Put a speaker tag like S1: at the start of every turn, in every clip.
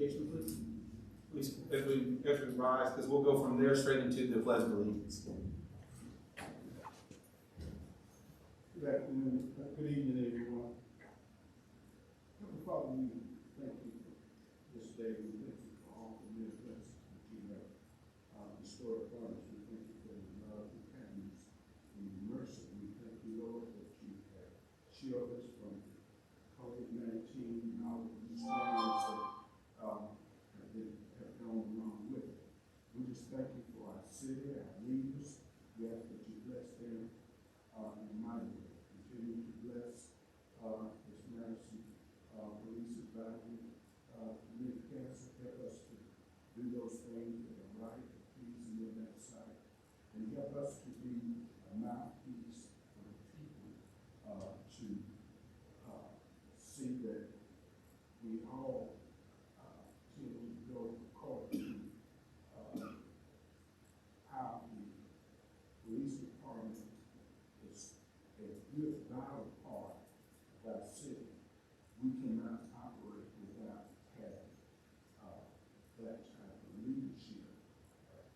S1: identification, please? Please, as we rise, because we'll go from there straight into the pledge of allegiance.
S2: Good afternoon, good evening, everyone. Father, we thank you for this day. We thank you for all the many blessings that you have bestowed upon us. We thank you for your love, your kindness, and your mercy. We thank you, Lord, that you have shielded us from COVID-19 and all of these things that have gone along with it. We just thank you for our city, our leaders. We ask that you bless them in a mighty way. Continue to bless this Madison police advisory MPCAC. Help us to do those things that are right, pleasing in that sight, and help us to be a mouthpiece for the people to see that we all tend to go according to how the police department is a good vital part of our city. We cannot operate without having that type of leadership.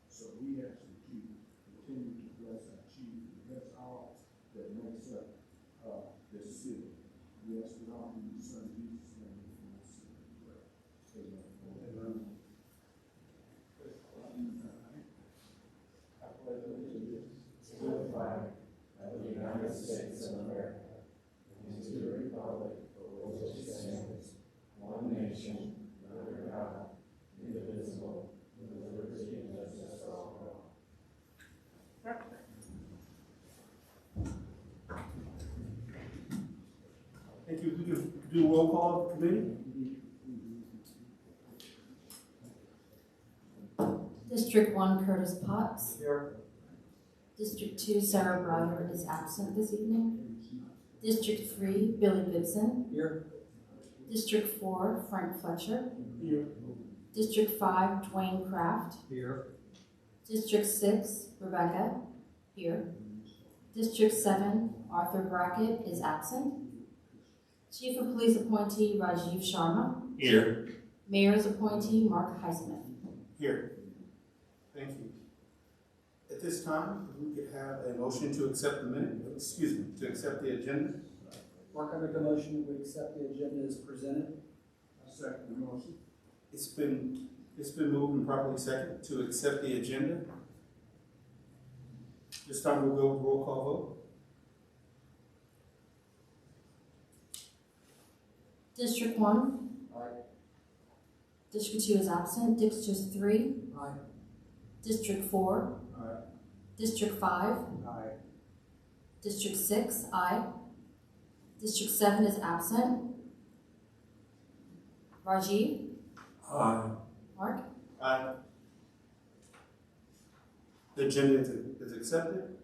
S2: So we ask that you continue to bless our chief and bless all that makes up this city. We ask it all in your son Jesus' name. Amen.
S3: I pledge allegiance to the flag of the United States of America and to the republic for which it stands, one nation, under God, indivisible, with liberty and justice for all.
S1: Thank you. We can do a roll call of the committee.
S4: District 1, Curtis Potts.
S1: Here.
S4: District 2, Sara Browder is absent this evening. District 3, Billie Goodson.
S1: Here.
S4: District 4, Frank Fletcher.
S1: Here.
S4: District 5, Dwayne Kraft.
S1: Here.
S4: District 6, Rebecca. Here. District 7, Arthur Brackett is absent. Chief of Police appointee Rajiv Sharma.
S1: Here.
S4: Mayor's appointee Marc Highsmith.
S1: Here. Thank you. At this time, we could have a motion to accept to accept the agenda.
S5: Marc, I make a motion that we accept the agenda as presented.
S2: I second the motion.
S1: It's been moved and properly seconded to accept the agenda. This time we'll go with roll call vote.
S4: District 1.
S5: Aye.
S4: District 2 is absent. District 3.
S5: Aye.
S4: District 4.
S2: Aye.
S4: District 5.
S2: Aye.
S4: District 6, aye. District 7 is absent. Rajiv?
S1: Aye.
S4: Marc?
S1: Aye. The agenda is accepted.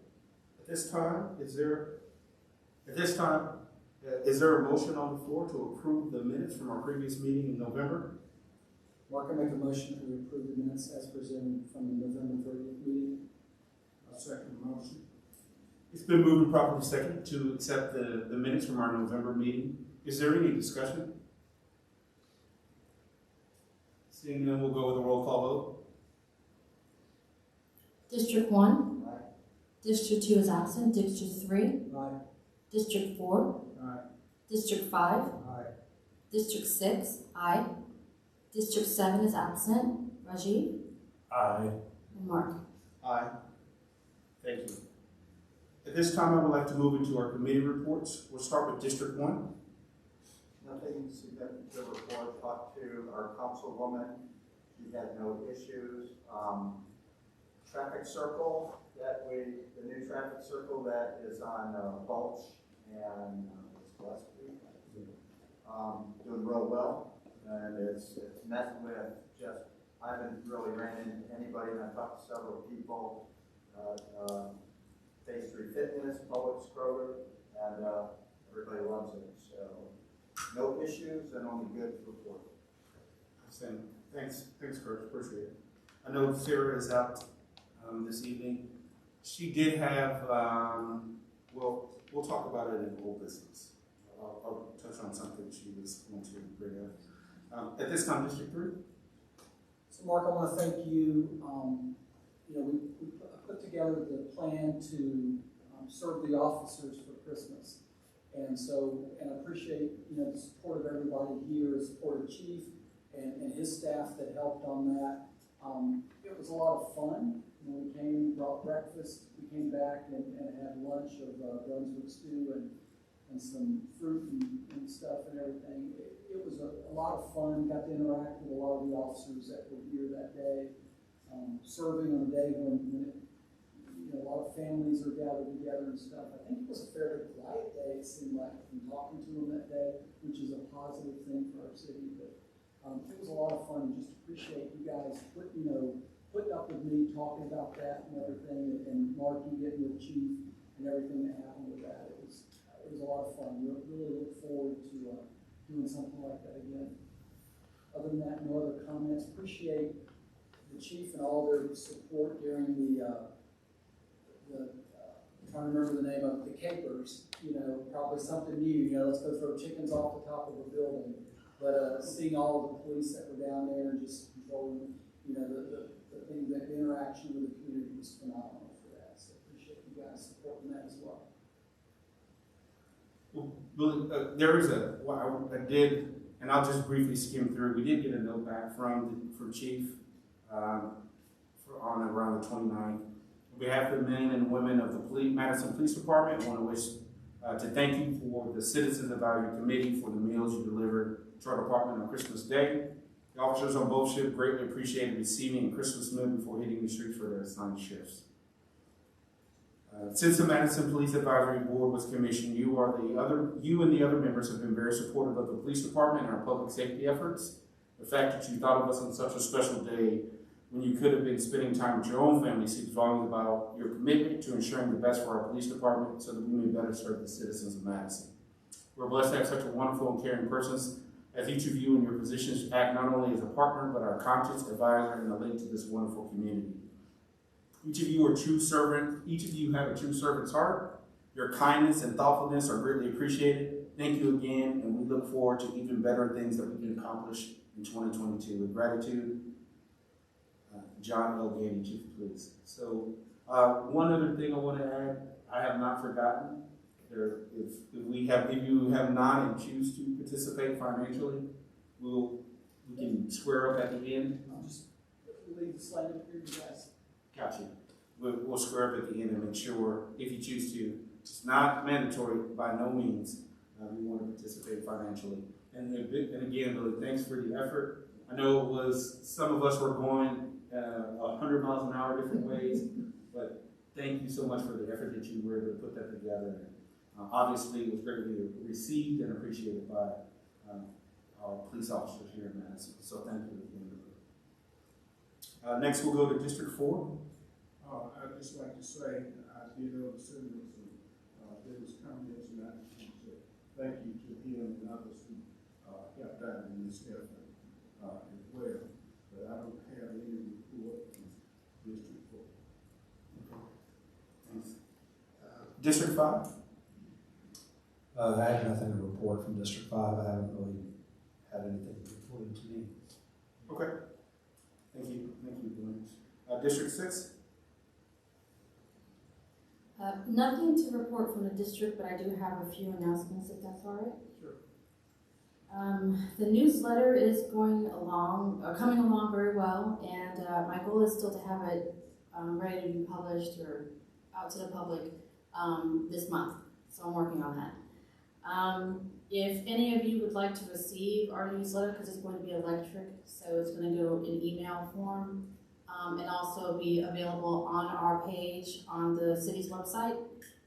S1: At this time, is there a motion on the floor to approve the minutes from our previous meeting in November?
S5: Marc, I make a motion that we approve the minutes as presented from the November 30th meeting.
S2: I second the motion.
S1: It's been moved and properly seconded to accept the minutes from our November meeting. Is there any discussion? Seeing none, we'll go with a roll call vote.
S4: District 1?
S5: Aye.
S4: District 2 is absent. District 3?
S5: Aye.
S4: District 4?
S2: Aye.
S4: District 5?
S2: Aye.
S4: District 6, aye. District 7 is absent. Rajiv?
S1: Aye.
S4: And Marc?
S1: Aye. Thank you. At this time, I would like to move into our committee reports. We'll start with District 1.
S6: Nothing significant to report. Talked to our councilwoman. She had no issues. Traffic circle the new traffic circle that is on Bulch and it's last week. Doing real well, and it's met with just, I haven't really ran into anybody, and I've talked to several people. Phase 3 Fitness, Publix, Kroger, and everybody loves it. So no issues and only good report.
S1: Thanks, Kurt. Appreciate it. I know Sara is out this evening. She did have, we'll talk about it in old business. I'll touch on something she was going to bring up. At this time, District 3.
S5: So Marc, I want to thank you. We put together the plan to serve the officers for Christmas. And I appreciate, the support of everybody here, the support of Chief and his staff that helped on that. It was a lot of fun. We came, brought breakfast, we came back and had lunch of Brunswick stew and some fruit and stuff and everything. It was a lot of fun. Got to interact with a lot of the officers that were here that day, serving on a day when a lot of families are gathered together and stuff. I think it was a fairly quiet day, it seemed like, from talking to them that day, which is a positive thing for our city. But it was a lot of fun. Just appreciate you guys putting up with me, talking about that and everything, and Marc, you getting with Chief and everything that happened with that. It was a lot of fun. We really look forward to doing something like that again. Other than that, no other comments. Appreciate the Chief and all their support during the trying to remember the name of the capers, probably something new, let's go throw chickens off the top of a building. But seeing all of the police that were down there and just controlling, the thing, the interaction with the community was phenomenal for that. So appreciate you guys supporting that as well.
S1: Well, Billie, there is I did, and I'll just briefly skim through. We did get a note back from Chief on around the 29th. On behalf of the men and women of the Madison Police Department, I want to wish to thank you for the Citizens Advisory Committee for the meals you delivered to our department on Christmas Day. The officers on both shifts greatly appreciated receiving a Christmas meal before hitting the streets for their assigned shifts. Since the Madison Police Advisory Board was commissioned, you and the other members have been very supportive of the police department and our public safety efforts. The fact that you thought of us on such a special day when you could have been spending time with your own family speaks volumes about your commitment to ensuring the best for our police department so that we may better serve the citizens of Madison. We're blessed to have such a wonderful and caring persons as each of you in your positions act not only as a partner, but our conscience, advisor, and a link to this wonderful community. Each of you have a true servant's heart. Your kindness and thoughtfulness are greatly appreciated. Thank you again, and we look forward to even better things that we can accomplish in 2022. With gratitude, John L. Gandy, Chief of Police. So one other thing I want to add, I have not forgotten. If you have not and choose to participate financially, we can square up at the end.
S5: I'll just leave the slide up here, you guys.
S1: Got you. We'll square up at the end and make sure, if you choose to, it's not mandatory by no means. We want to participate financially. And again, Billie, thanks for the effort. I know it was, some of us were going 100 miles an hour different ways, but thank you so much for the effort that you were able to put that together. Obviously, it was greatly received and appreciated by our police officers here in Madison. So thank you again. Next, we'll go to District 4.
S2: I'd just like to say, I did oversee this, and there was comments, and I just want to say thank you to him and others who helped out in this effort as well. But I don't have any report from District 4.
S1: Thanks. District 5?
S7: I have nothing to report from District 5. I haven't really had anything reported to me.
S1: Okay. Thank you, Dwayne. District 6?
S4: Nothing to report from the district, but I do have a few announcements, if that's all right.
S1: Sure.
S4: The newsletter is coming along very well, and my goal is still to have it ready to be published or out to the public this month. So I'm working on that. If any of you would like to receive our newsletter, because it's going to be electric, so it's going to go in email form, and also be available on our page on the city's website.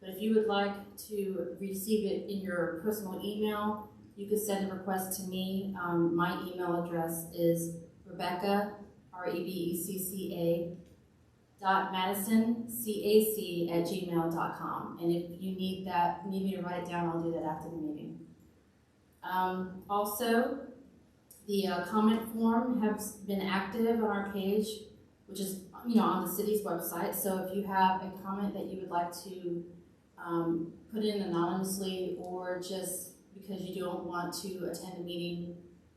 S4: But if you would like to receive it in your personal email, you can send a request to me. My email address is Rebecca, REBECCA, .madisoncac@gmail.com. And if you need me to write it down, I'll do that after the meeting. Also, the comment form has been active on our page, which is on the city's website. So if you have a comment that you would like to put in anonymously, or just because you don't want to attend a meeting,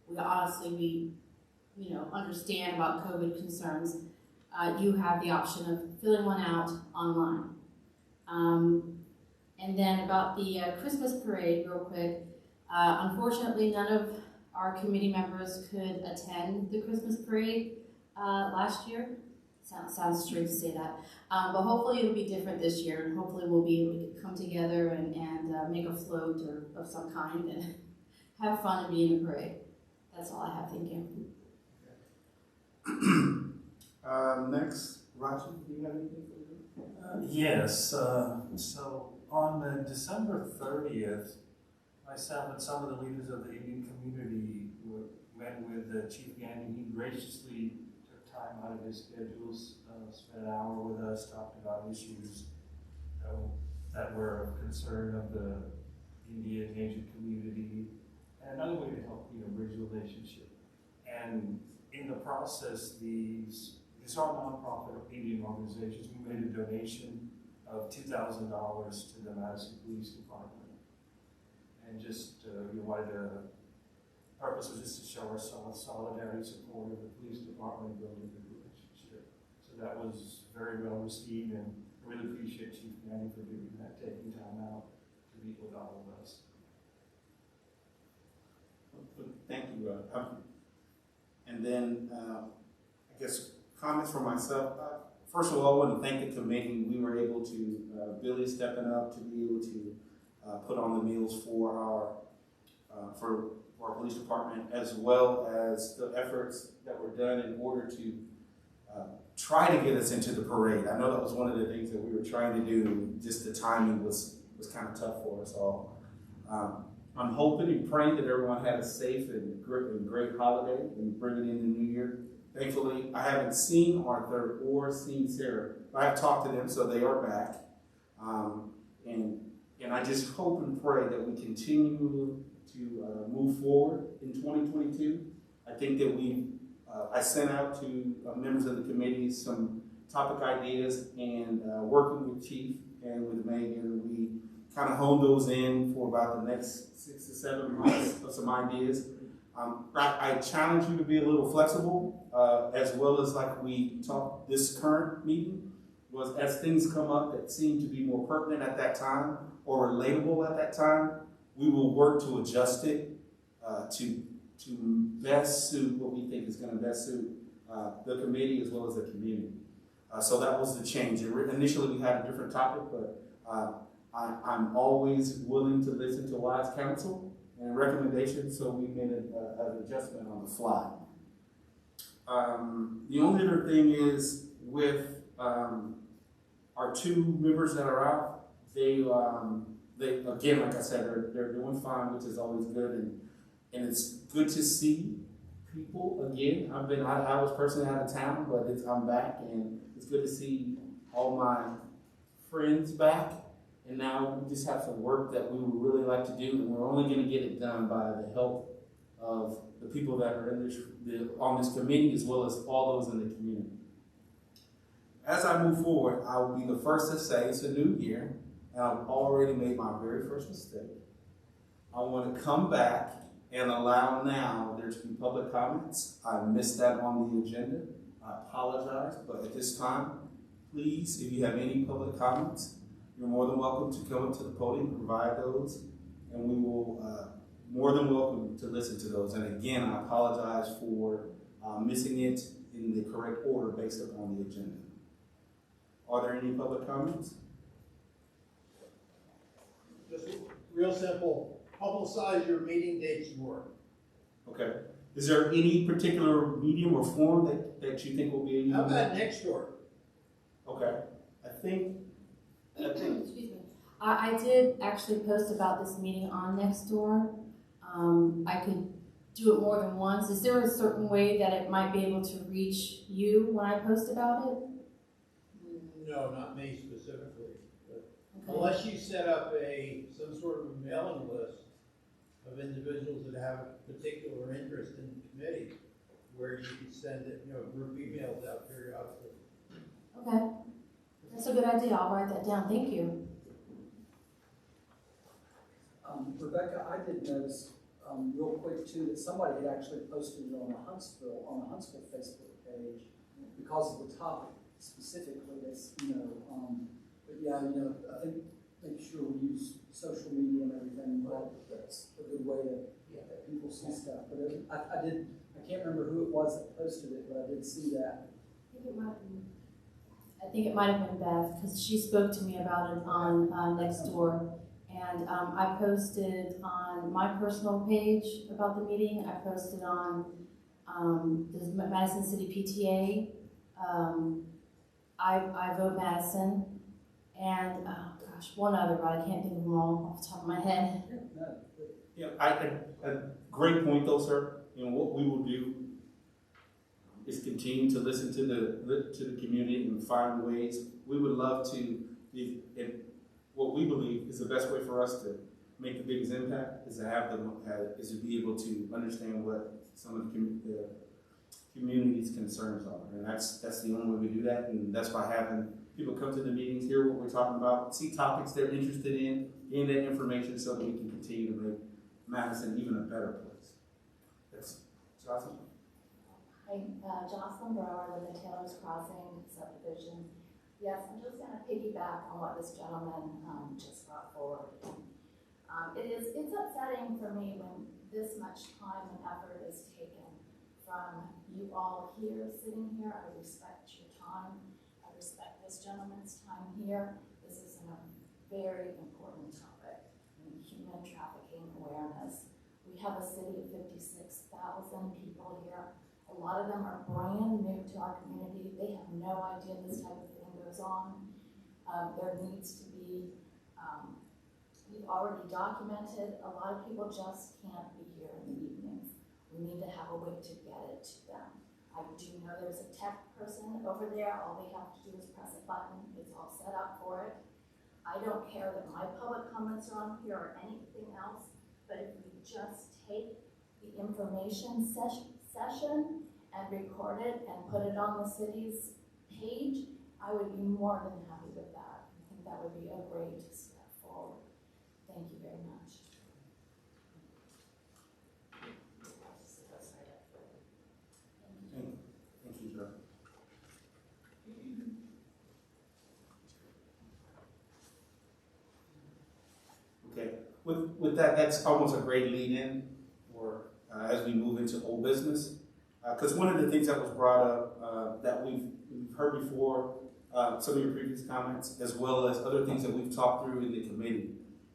S4: we understand about COVID concerns, you have the option of filling one out online. And then about the Christmas parade, real quick, unfortunately, none of our committee members could attend the Christmas parade last year. Sounds strange to say that, but hopefully it'll be different this year, and hopefully we'll be able to come together and make a float or of some kind and have fun and be in the parade. That's all I have. Thank you.
S1: Next, Roger, do you have anything for me?
S8: Yes, so on December 30th, myself and some of the leaders of the Indian community met with Chief Gandy. He graciously took time out of his schedules, spent an hour with us, talked about issues that were of concern of the Indian Asian community, and another way to help bridge the relationship. And in the process, these are nonprofit Indian organizations. We made a donation of $2,000 to the Madison Police Department. And just, purpose was just to show our solidarity, support of the police department, and building a good relationship. So that was very well received, and I really appreciate Chief Manning for doing that, taking time out to meet with all of us.
S1: Thank you, and then, I guess, comments for myself. First of all, I want to thank the committee. We were able to, Billie stepping up to be able to put on the meals for our police department, as well as the efforts that were done in order to try to get us into the parade. I know that was one of the things that we were trying to do. Just the timing was kind of tough for us all. I'm hoping and praying that everyone had a safe and great holiday and bring it in the new year. Thankfully, I haven't seen Arthur or seen Sara, but I've talked to them, so they are back. And I just hope and pray that we continue to move forward in 2022. I think that I sent out to members of the committee some topic ideas, and working with Chief and with Megan, we kind of honed those in for about the next 6 to 7 months of some ideas. I challenge you to be a little flexible, as well as like we talked this current meeting, was as things come up that seem to be more pertinent at that time or relatable at that time, we will work to adjust it to best suit what we think is going to best suit the committee as well as the community. So that was the change. Initially we had a different topic, but I'm always willing to listen to wise counsel and recommendations, so we made an adjustment on the fly. The only other thing is with our 2 members that are out, they again, like I said, they're doing fine, which is always good, and it's good to see people again. I was personally out of town, but I'm back, and it's good to see all my friends back. And now we just have some work that we would really like to do, and we're only going to get it done by the help of the people that are on this committee, as well as all those in the community. As I move forward, I will be the first to say it's a new year, and I've already made my very first mistake. I want to come back and allow now there to be public comments. I missed that on the agenda. I apologize, but at this time, please, if you have any public comments, you're more than welcome to come up to the podium and provide those, and we will more than welcome to listen to those. And again, I apologize for missing it in the correct order based upon the agenda. Are there any public comments?
S9: Just real simple, publicize your meeting dates more.
S1: Okay. Is there any particular medium or form that you think will be?
S9: How about next door?
S1: Okay. I think.
S4: Excuse me. I did actually post about this meeting on Nextdoor. I could do it more than once. Is there a certain way that it might be able to reach you when I post about it?
S9: No, not me specifically. But
S4: Okay.
S9: unless you set up some sort of a mailing list of individuals that have a particular interest in the committee, where you could send it, group emails out periodically.
S4: Okay. That's a good idea. I'll write that down. Thank you.
S5: Rebecca, I did notice real quick too, that somebody had actually posted it on the Huntsville Facebook page because of the topic specifically. That's, but yeah, I think make sure we use social media and everything. That's a good way to that people see stuff. But I can't remember who it was that posted it, but I did see that.
S4: I think it might have been Beth, because she spoke to me about it on Nextdoor. And I posted on my personal page about the meeting. I posted on the Madison City PTA. I vote Madison. And, oh gosh, one other, but I can't think of them all off the top of my head.
S1: Yeah, a great point though, sir. What we will do is continue to listen to the community and find ways. We would love to, what we believe is the best way for us to make the biggest impact is to have them, is to be able to understand what some of the community's concerns are. And that's the only way we do that. And that's by having people come to the meetings, hear what we're talking about, see topics they're interested in, gain that information so that we can continue to make Madison even a better place. That's Jocelyn.
S10: Hi, Jocelyn Browder with the Taylor's Crossing subdivision. Yes, I'm just going to piggyback on what this gentleman just brought forward. It's upsetting for me when this much time and effort is taken from you all here, sitting here. I respect your time. I respect this gentleman's time here. This is a very important topic, human trafficking awareness. We have a city of 56,000 people here. A lot of them are brand new to our community. They have no idea this type of thing goes on. There needs to be, we've already documented, a lot of people just can't be here in the evenings. We need to have a way to get it to them. I do know there's a tech person over there. All they have to do is press a button. It's all set up for it. I don't care that my public comments are on here or anything else, but if we just take the information session and record it and put it on the city's page, I would be more than happy with that. I think that would be a great step forward. Thank you very much.
S1: Thank you, Joe. Okay, with that, that's almost a great lead-in for as we move into old business. Because one of the things that was brought up that we've heard before, some of your previous comments, as well as other things that we've talked through in the committee,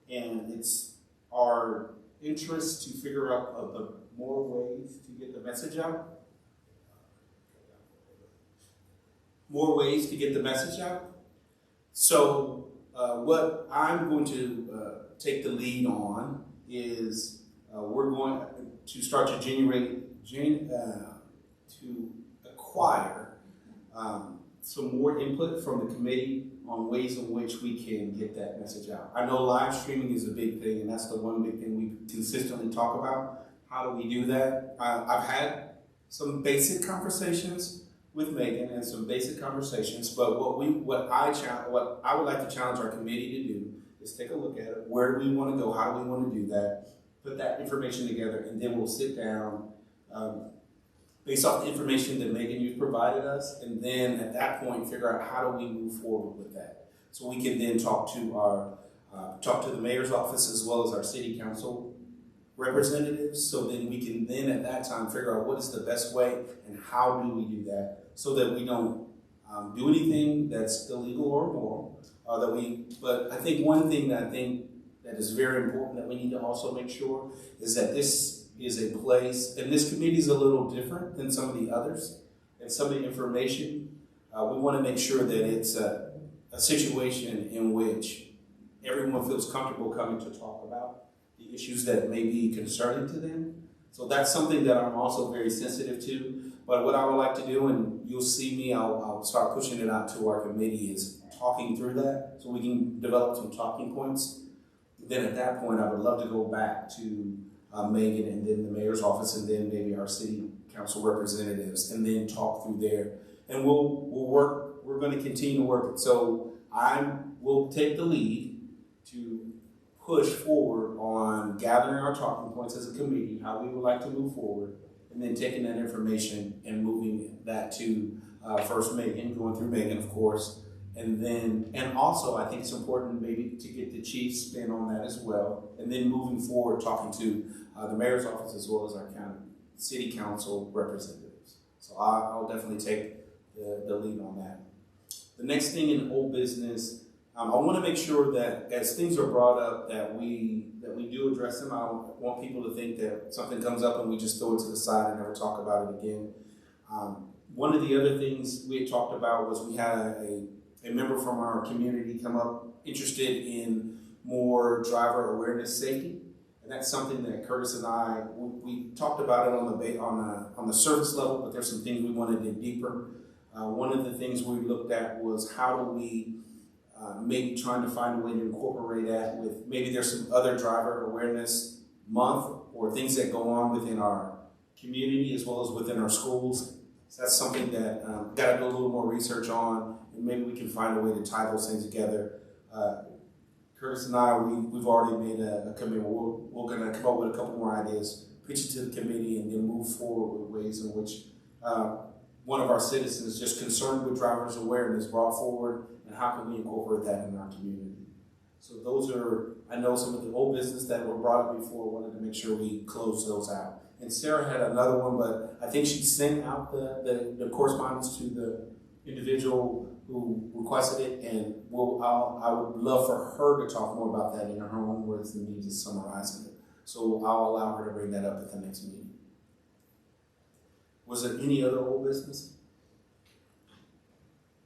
S1: and it's our interest to figure out more ways to get the message out. More ways to get the message out. So what I'm going to take the lead on is we're going to start to to acquire some more input from the committee on ways in which we can get that message out. I know live streaming is a big thing, and that's the one big thing we consistently talk about. How do we do that? I've had some basic conversations with Megan and some basic conversations, but what I would like to challenge our committee to do is take a look at it. Where do we want to go? How do we want to do that? Put that information together, and then we'll sit down based off the information that Megan, you've provided us, and then at that point figure out how do we move forward with that. So we can then talk to the mayor's office as well as our city council representatives, so then we can then at that time figure out what is the best way and how do we do that so that we don't do anything that's illegal or immoral. But I think one thing that is very important that we need to also make sure is that this is a place, and this committee is a little different than some of the others, and some of the information, we want to make sure that it's a situation in which everyone feels comfortable coming to talk about the issues that may be concerning to them. So that's something that I'm also very sensitive to. But what I would like to do, and you'll see me, I'll start pushing it out to our committee, is talking through that so we can develop some talking points. Then at that point, I would love to go back to Megan and then the mayor's office and then maybe our city council representatives and then talk through there. And we'll work, we're going to continue to work. So I will take the lead to push forward on gathering our talking points as a committee, how we would like to move forward, and then taking that information and moving that to first Megan, going through Megan, of course. And also I think it's important maybe to get the chief's spin on that as well. And then moving forward, talking to the mayor's office as well as our city council representatives. So I'll definitely take the lead on that. The next thing in old business, I want to make sure that as things are brought up that we do address them. I don't want people to think that something comes up and we just throw it to the side and never talk about it again. One of the other things we had talked about was we had a member from our community come up interested in more driver awareness safety. And that's something that Curtis and I, we talked about it on the surface level, but there's some things we want to dig deeper. One of the things we looked at was how do we maybe trying to find a way to incorporate that with, maybe there's some other driver awareness month or things that go on within our community as well as within our schools. So that's something that got to do a little more research on, and maybe we can find a way to tie those things together. Curtis and I, we've already made a commitment. We're going to come up with a couple more ideas, pitch it to the committee, and then move forward with ways in which one of our citizens just concerned with driver's awareness brought forward, and how can we incorporate that in our community. So those are, I know some of the old business that were brought up before, wanted to make sure we close those out. And Sara had another one, but I think she sent out the correspondence to the individual who requested it, and I would love for her to talk more about that in her own words than me just summarizing it. So I'll allow her to bring that up at the next meeting. Was there any other old business?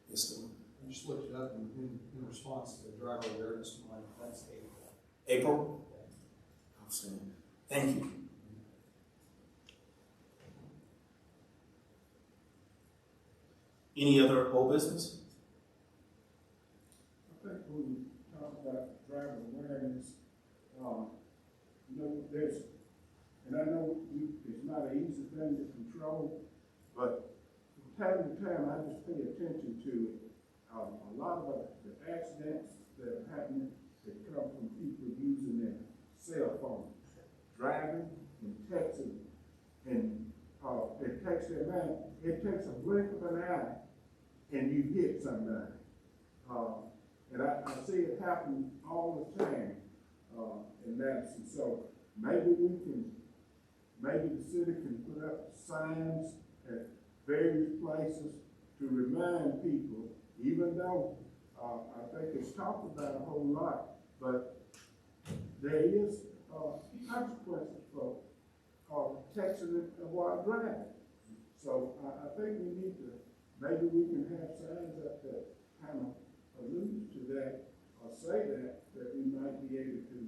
S1: Yes, sir.
S2: I just looked it up in response to the driver awareness month. That's April.
S1: April? Outstanding. Thank you. Any other old business?
S2: I think when we talk about driver awareness, there's, and I know it's not an easy thing to control, but from time to time I just pay attention to it. A lot of the accidents that are happening that come from people using their cell phone, driving and texting, and it takes their mind. It takes a blink of an eye, and you hit somebody. And I see it happen all the time in Madison. So maybe the city can put up signs at various places to remind people, even though I think it's talked about a whole lot, but there is consequences for texting while driving. So I think we need to, maybe we can have signs up that kind of allude to that or say that we might be able to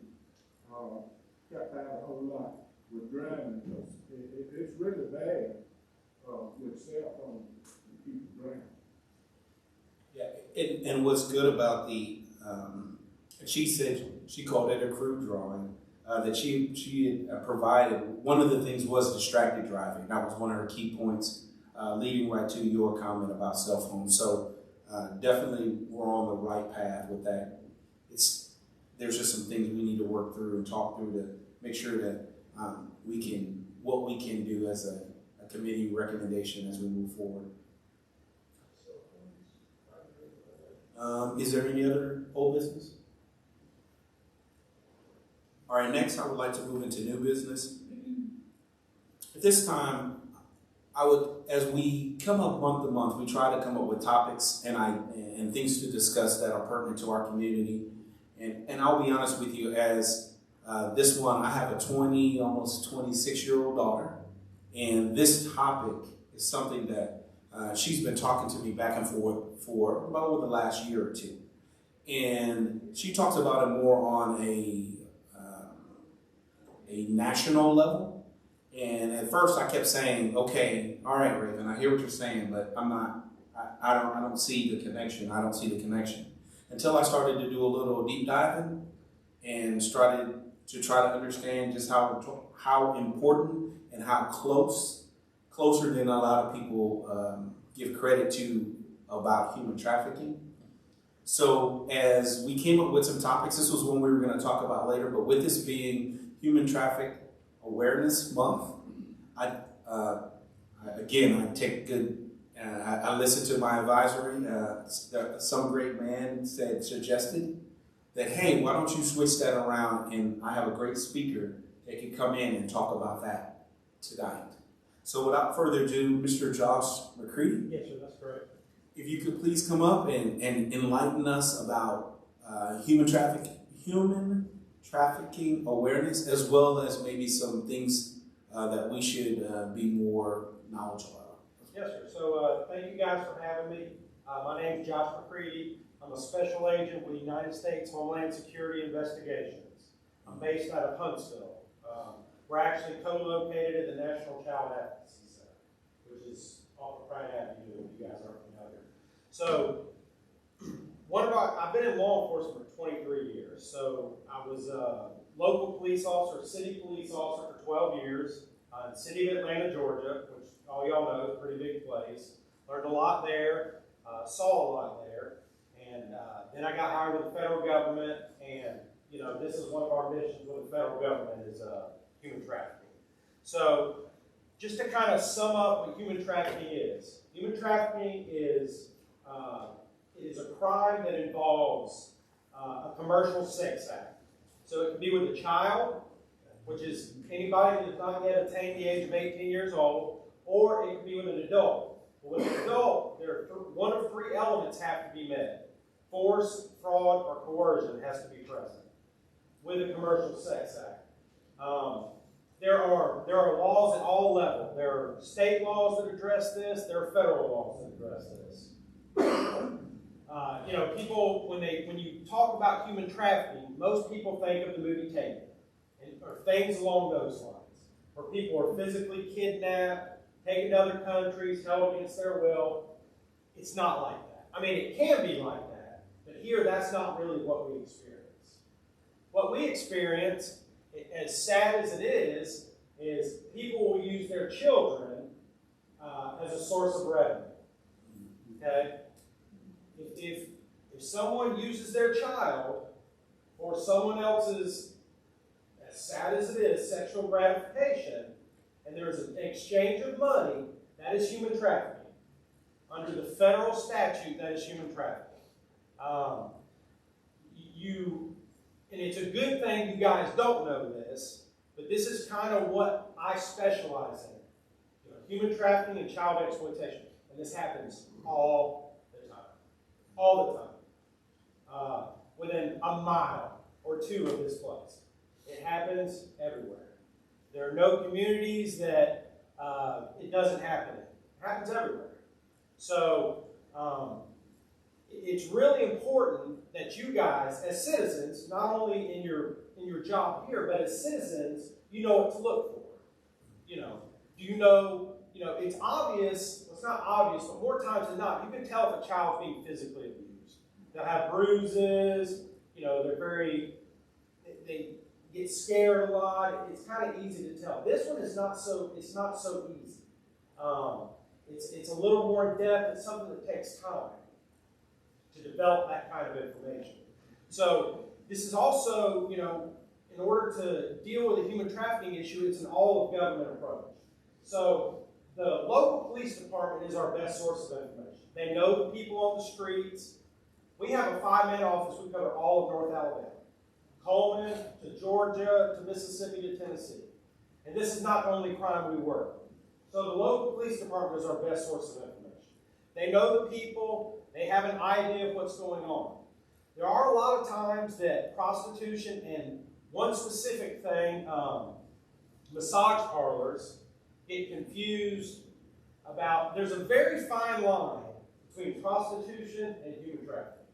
S2: cut out a whole lot with driving, because it's really bad with cell phones and people driving.
S1: Yeah, and what's good about the, she said she called it a crew drawing that she had provided. One of the things was distracted driving. That was one of her key points, leading right to your comment about cell phones. So definitely we're on the right path with that. There's just some things we need to work through and talk through to make sure that what we can do as a committee recommendation as we move forward. Is there any other old business? All right, next I would like to move into new business. At this time, as we come up month to month, we try to come up with topics and things to discuss that are pertinent to our community. And I'll be honest with you, as this one, I have a almost 26-year-old daughter, and this topic is something that she's been talking to me back and forth for about over the last year or two. And she talks about it more on a national level. And at first I kept saying, okay, all right, Raven, I hear what you're saying, but I don't see the connection. I don't see the connection. Until I started to do a little deep diving and started to try to understand just how important and how closer than a lot of people give credit to about human trafficking. So as we came up with some topics, this was one we were going to talk about later, but with this being Human Traffic Awareness Month, I take good, I listened to my advisory. Some great man suggested that, hey, why don't you switch that around, and I have a great speaker that can come in and talk about that tonight. So without further ado, Mr. Josh McCready.
S11: Yes, sir, that's correct.
S1: If you could please come up and enlighten us about human trafficking awareness, as well as maybe some things that we should be more knowledgeable of.
S11: Yes, sir. So thank you guys for having me. My name is Josh McCready. I'm a special agent with the United States Homeland Security Investigations. I'm based out of Huntsville. We're actually co-located at the National Child Advocacy Center, which is off of Pratt Avenue, if you guys aren't familiar. So, I've been in law enforcement for 23 years. So, I was a local police officer, city police officer for 12 years in the city of Atlanta, Georgia, which all y'all know is a pretty big place. Learned a lot there, saw a lot there, and then I got hired with the federal government, and this is one of our missions with the federal government is human trafficking. So, just to kind of sum up what human trafficking is a crime that involves a commercial sex act. So it can be with a child, which is anybody that has not yet attained the age of 18 years old, or it can be with an adult. But with an adult, one of three elements have to be met. Force, fraud, or coercion has to be present with a commercial sex act. There are laws at all levels. There are state laws that address this. There are federal laws that address this. People, when you talk about human trafficking, most people think of the movie Taken, or things along those lines, where people are physically kidnapped, taken to other countries, held against their will. It's not like that. I mean, it can be like that, but here that's not really what we experience. What we experience, as sad as it is people will use their children as a source of revenue. Okay? If someone uses their child for someone else's, as sad as it is, sexual gratification, and there's an exchange of money, that is human trafficking. Under the federal statute, that is human trafficking. And it's a good thing you guys don't know this, but this is kind of what I specialize in. Human trafficking and child exploitation. And this happens all the time. All the time. Within a mile or two of this place. It happens everywhere. There are no communities that it doesn't happen in. It happens everywhere. So, it's really important that you guys, as citizens, not only in your job here, but as citizens, you know what to look for. Do you know, it's obvious, well, it's not obvious, but more times than not, you can tell if a child's being physically abused. They'll have bruises, they get scared a lot. It's kind of easy to tell. This one is not so easy. It's a little more in depth. It's something that takes time to develop that kind of information. So this is also, in order to deal with a human trafficking issue, it's an all-of-government approach. So the local police department is our best source of information. They know the people on the streets. We have a 5-man office. We cover all of North Alabama. Coleman to Georgia to Mississippi to Tennessee. And this is not the only crime we work. So the local police department is our best source of information. They know the people. They have an idea of what's going on. There are a lot of times that prostitution and one specific thing, massage parlors, get confused about. There's a very fine line between prostitution and human trafficking.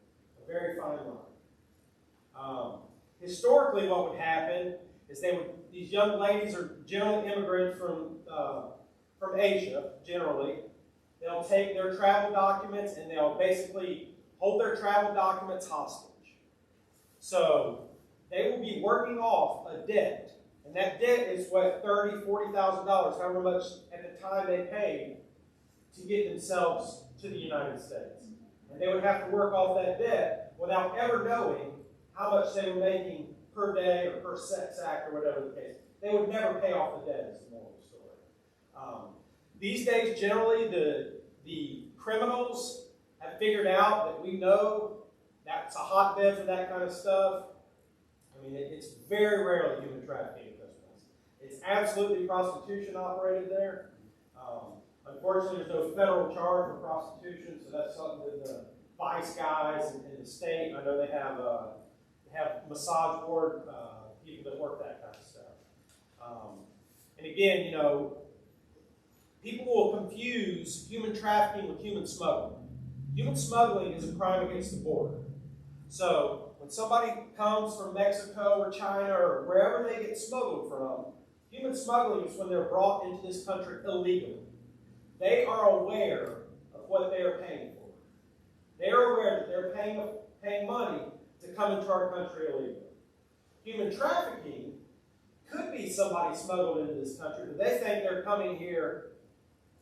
S11: A very fine line. Historically, what would happen is these young ladies are generally immigrants from Asia, generally. They'll take their travel documents and they'll basically hold their travel documents hostage. So they will be working off a debt. And that debt is what, $30,000, $40,000, however much at the time they paid to get themselves to the United States. and they would have to work off that debt without ever knowing how much they were making per day or per sex act or whatever the case. They would never pay off the debt, is the moral of the story. These days, generally, the criminals have figured out that we know that's a hotbed for that kind of stuff. I mean, it's very rarely human trafficking at this place. It's absolutely prostitution operated there. Unfortunately, there's no federal charge for prostitution, so that's something that the vice guys in the state, I know they have massage board people that work that kind of stuff. And again, you know, people will confuse human trafficking with human smuggling. Human smuggling is a crime against the border. So when somebody comes from Mexico or China or wherever they get smuggled from, human smuggling is when they're brought into this country illegally. They are aware of what they are paying for. They are aware that they're paying money to come into our country illegally. Human trafficking could be somebody smuggled into this country, but they think they're coming here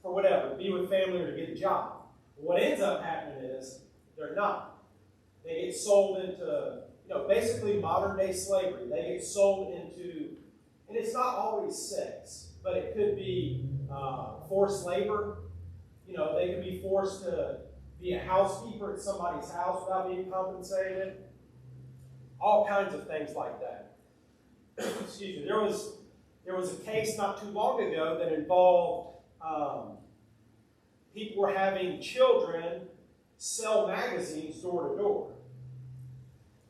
S11: for whatever, to be with family or to get a job. But what ends up happening is they're not. They get sold into, you know, basically modern day slavery. They get sold into, and it's not always sex, but it could be forced labor. You know, they could be forced to be a housekeeper at somebody's house without being compensated. All kinds of things like that. Excuse me. There was a case not too long ago that involved people were having children sell magazines door to door.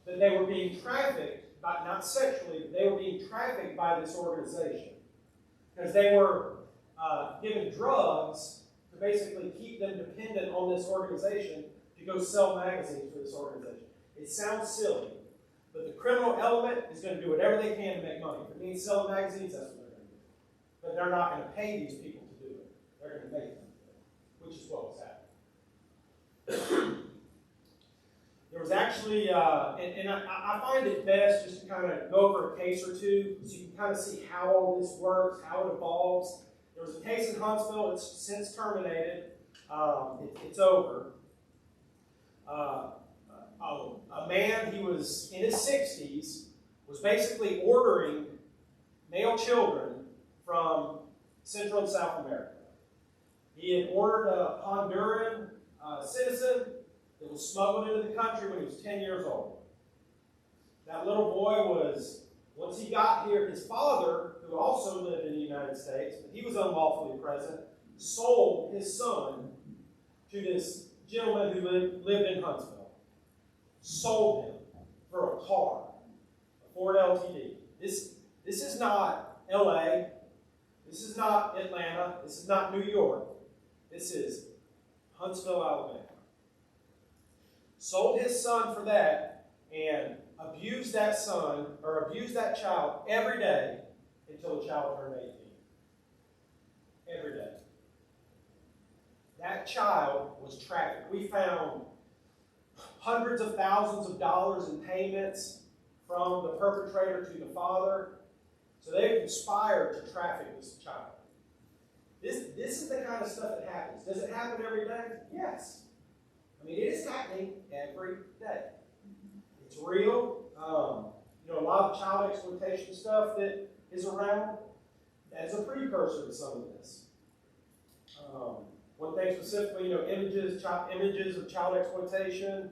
S11: That they were being trafficked, not sexually, but they were being trafficked by this organization. Because they were given drugs to basically keep them dependent on this organization to go sell magazines for this organization. It sounds silly, but the criminal element is going to do whatever they can to make money. If it means selling magazines, that's what they're going to do. But they're not going to pay these people to do it. They're going to make them do it, which is what was happening. There was actually, and I find it best just to kind of go over a case or two so you can kind of see how all this works, how it evolves. There was a case in Huntsville. It's since terminated. It's over. A man, he was in his 60s, was basically ordering male children from Central and South America. He had ordered a Honduran citizen that was smuggled into the country when he was 10 years old. That little boy was, once he got here, his father, who also lived in the United States, but he was unlawfully present, sold his son to this gentleman who lived in Huntsville. Sold him for a car, a Ford LTD. This is not LA. This is not Atlanta. This is not New York. This is Huntsville, Alabama. Sold his son for that and abused that son or abused that child every day until the child turned 18. Every day. That child was trafficked. We found hundreds of thousands of dollars in payments from the perpetrator to the father. So they conspired to traffic this child. This is the kind of stuff that happens. Does it happen every day? Yes. I mean, it is happening every day. It's real. You know, a lot of child exploitation stuff that is around, that is a precursor to some of this. One thing specifically, you know, images of child exploitation,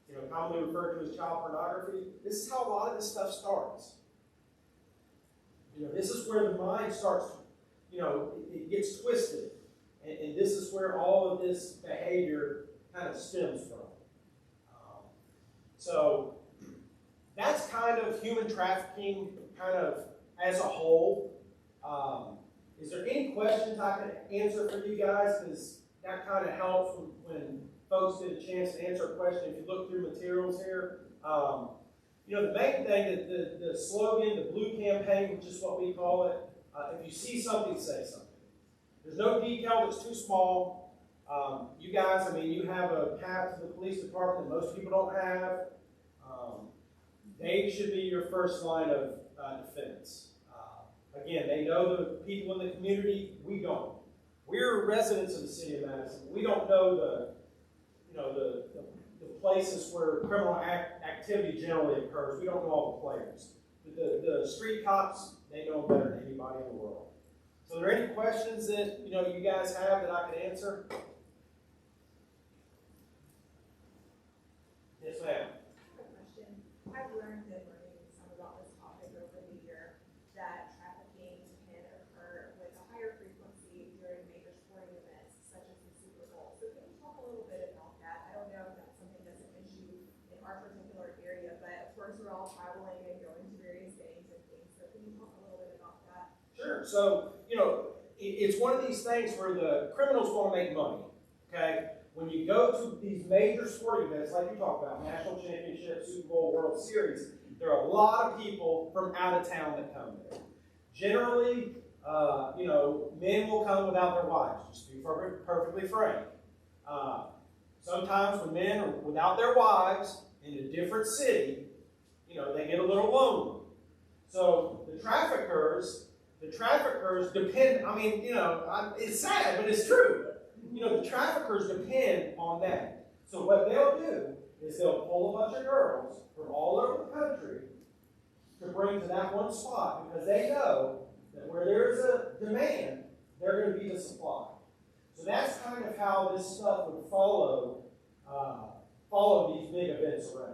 S11: you know, commonly referred to as child pornography. This is how a lot of this stuff starts. You know, this is where the mind starts, you know, it gets twisted. And this is where all of this behavior kind of stems from. So that's kind of human trafficking kind of as a whole. Is there any questions I can answer for you guys? Because that kind of helps when folks get a chance to answer a question. If you look through materials here, you know, the main thing that the slogan, the blue campaign, which is what we call it, if you see something, say something. There's no detail that's too small. You guys, I mean, you have a path to the police department that most people don't have. They should be your first line of defense. Again, they know the people in the community. We don't. We're residents of the city of Madison. We don't know the places where criminal activity generally occurs. We don't know all the players. The street cops, they know better than anybody in the world. So, are there any questions that you guys have that I could answer? Yes, ma'am.
S12: I have a question. I've learned in learning some about this topic over the year that trafficking can occur with a higher frequency during major sporting events, such as the Super Bowl. So can you talk a little bit about that? I don't know if that's something that's an issue in our particular area, but of course we're all traveling and going to various games and things. So can you talk a little bit about that?
S11: Sure. So, it's one of these things where the criminals want to make money, okay? When you go to these major sporting events, like you talked about, National Championship, Super Bowl, World Series, there are a lot of people from out of town that come there. Generally, men will come without their wives, just to be perfectly frank. Sometimes when men are without their wives in a different city, they get a little lonely. So the traffickers depend, it's sad, but it's true. The traffickers depend on that. So what they'll do is they'll pull a bunch of girls from all over the country to bring to that one spot because they know that where there's a demand, they're going to be the supply. So that's kind of how this stuff would follow these big events around.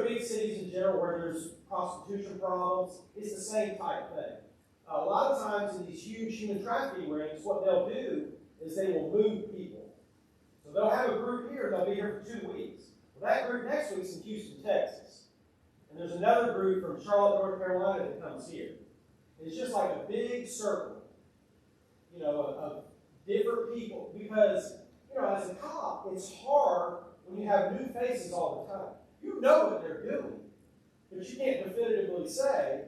S11: Big cities in general where there's prostitution problems, it's the same type thing. A lot of times in these huge human trafficking rings, what they'll do is they will move people. So they'll have a group here, and they'll be here for 2 weeks. Well, that group next week's in Houston, Texas. And there's another group from Charlotte, North Carolina that comes here. It's just like a big circle, of different people. Because, as a cop, it's hard when you have new faces all the time. You know what they're doing, but you can't definitively say,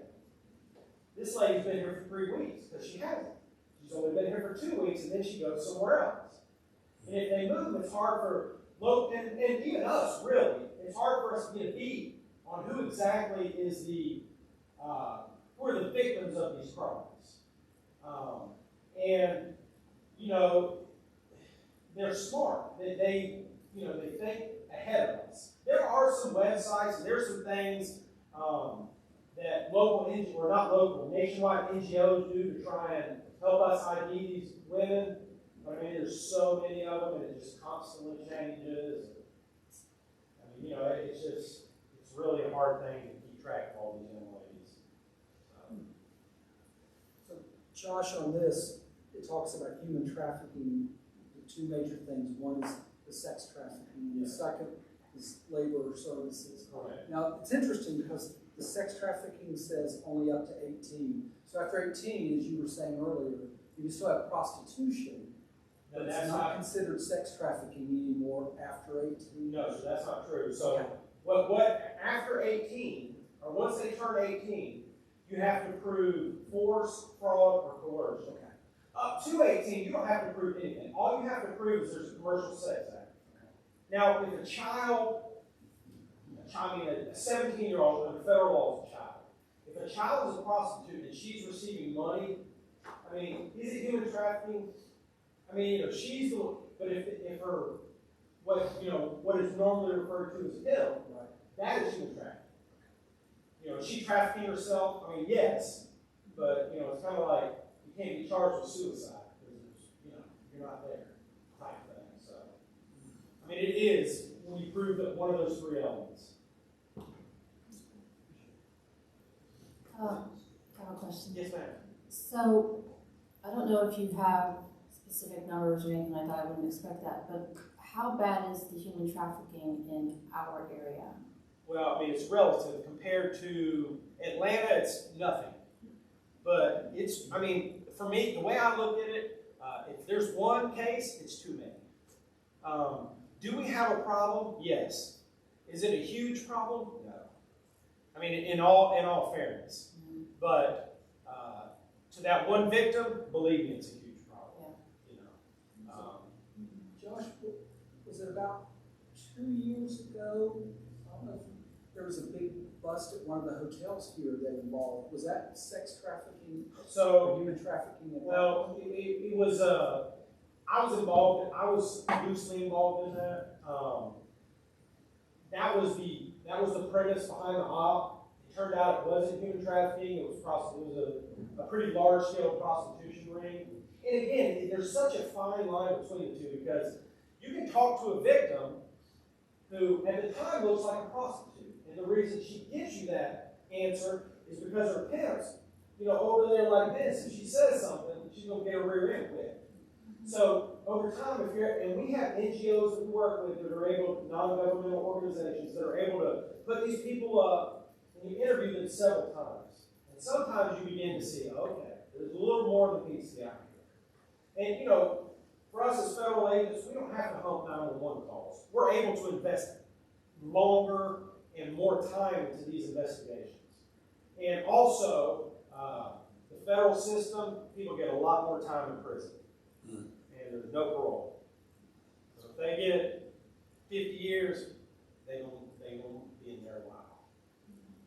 S11: this lady's been here for 3 weeks, because she hasn't. She's only been here for 2 weeks, and then she goes somewhere else. And if they move, it's hard for and even us, really, it's hard for us to get a beat on who exactly is who are the victims of these crimes. They're smart. They think ahead of us. There are some websites, and there's some things that nationwide NGOs do to try and help us ID these women. But there's so many of them, and it just constantly changes. It's really a hard thing to keep track of all these young ladies.
S5: So, Josh, on this, it talks about human trafficking. The two major things. One is the sex trafficking, and the second is labor services.
S11: Right.
S5: Now, it's interesting because the sex trafficking says only up to 18. So after 18, as you were saying earlier, you still have prostitution. But it's not considered sex trafficking anymore after 18.
S11: No, so that's not true. So what after 18, or once they turn 18, you have to prove force, fraud, or coercion. Okay. Up to 18, you don't have to prove anything. All you have to prove is there's a commercial sex act. Now, if a 17-year-old under federal law is a child. If a child is a prostitute and she's receiving money, is it human trafficking? She's the one, but if her, what is normally referred to as a pimp, right, that is human trafficking. Is she trafficking herself? yes, but, it's kind of like you can't be charged with suicide because, you're not there type thing. So, it is when you prove that one of those three elements.
S4: I have a question.
S11: Yes, ma'am.
S4: So, I don't know if you have specific numbers or anything like that, I wouldn't expect that, but how bad is the human trafficking in our area?
S11: Well, it's relative. Compared to Atlanta, it's nothing. But it's, for me, the way I look at it, if there's one case, it's too many. Do we have a problem? Yes. Is it a huge problem? No. In all fairness. Mm-hmm. But to that one victim, believe me, it's a huge problem.
S5: Yeah. Josh, was it about 2 years ago? I don't know if there was a big bust at one of the hotels here that involved. Was that sex trafficking?
S11: So
S5: or human trafficking?
S11: Well, it was I was loosely involved in that. That was the premise behind the op. It turned out it wasn't human trafficking. It was a pretty large scale prostitution ring. And again, there's such a fine line between the two because you can talk to a victim who at the time looks like a prostitute. And the reason she gives you that answer is because her pimps, over there like this, if she says something, she's going to get her rear end whipped. So over time, and we have NGOs that we work with that are able, non-governmental organizations that are able to put these people up, and you interview them several times. And sometimes you begin to see, okay, there's a little more than meets the eye here. And for us as federal agents, we don't have to hump 911 calls. We're able to invest longer and more time into these investigations. And also, the federal system, people get a lot more time in prison. And there's no parole. So if they get 50 years, they won't be in there a while.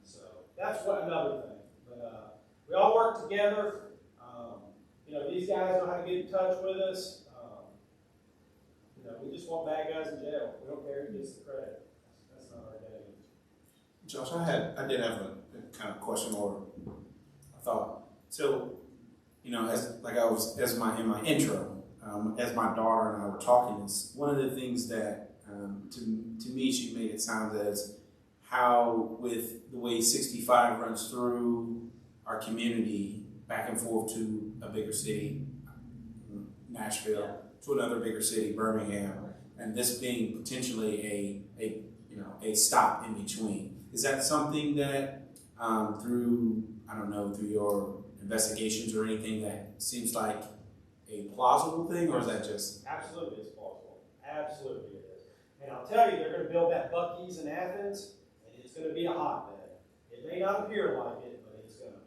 S11: So that's another thing. But we all work together. These guys know how to get in touch with us. We just want bad guys in jail. We don't care who gets the credit. That's not our day.
S1: Josh, I did have a kind of question or a thought. So, in my intro, as my daughter and I were talking, is one of the things that to me she made it sound as how with the way 65 runs through our community back and forth to a bigger city, Nashville, to another bigger city, Birmingham, and this being potentially a stop in between. Is that something that through your investigations or anything that seems like a plausible thing, or is that just?
S11: Absolutely, it's plausible. Absolutely, it is. And I'll tell you, they're going to build that Buc-ee's in Athens, and it's going to be a hotbed. It may not appear like it, but it's going to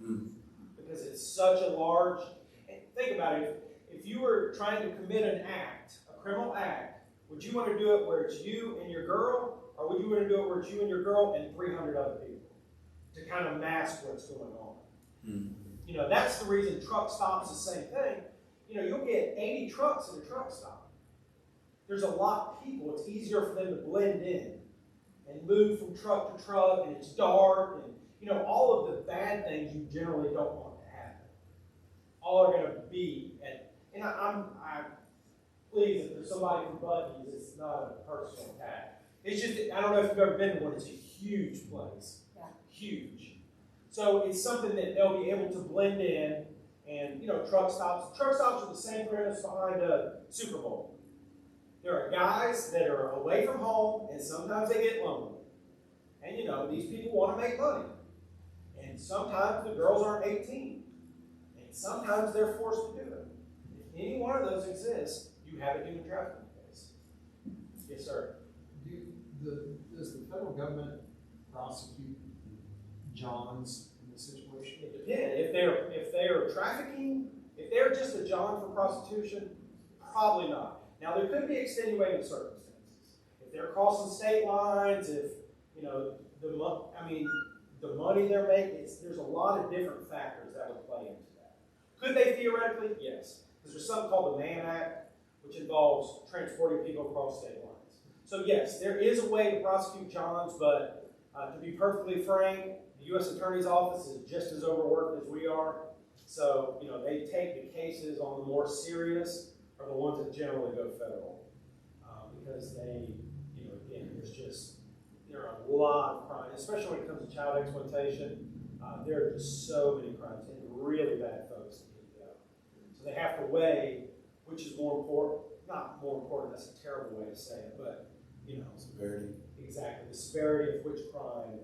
S11: be. Because it's such a large. And think about it. If you were trying to commit an act, a criminal act, would you want to do it where it's you and your girl, or would you want to do it where it's you and your girl and 300 other people to kind of mask what's going on? That's the reason truck stops the same thing. You'll get 80 trucks at a truck stop. There's a lot of people. It's easier for them to blend in and move from truck to truck, and it's dark, and all of the bad things you generally don't want to happen. All are going to be at. And I'm pleased if there's somebody from Buc-ee's, it's not a personal attack. It's just, I don't know if you've ever been to one, it's a huge place. Yeah. Huge. So it's something that they'll be able to blend in, and truck stops. Truck stops are the same premise behind a Super Bowl. There are guys that are away from home, and sometimes they get lonely. And these people want to make money. And sometimes the girls aren't 18. And sometimes they're forced to do it. If any one of those exists, you have a human trafficking case. Yes, sir.
S3: Does the federal government prosecute Johns in this situation?
S11: It depends. If they are trafficking, if they're just a John for prostitution, probably not. Now there could be extenuating circumstances. If they're crossing state lines, if the money they're making, there's a lot of different factors that would play into that. Could they theoretically? Yes. Because there's something called the Mann Act, which involves transporting people across state lines. So yes, there is a way to prosecute Johns, but to be perfectly frank, the U.S. Attorney's Office is just as overworked as we are. So, they take the cases on the more serious are the ones that generally go federal. Because they, again, there are a lot of crimes, especially when it comes to child exploitation. There are just so many crimes and really bad folks that get out. So they have to weigh which is more important. Not more important, that's a terrible way to say it, but,
S1: severity.
S11: Exactly, the severity of which crime.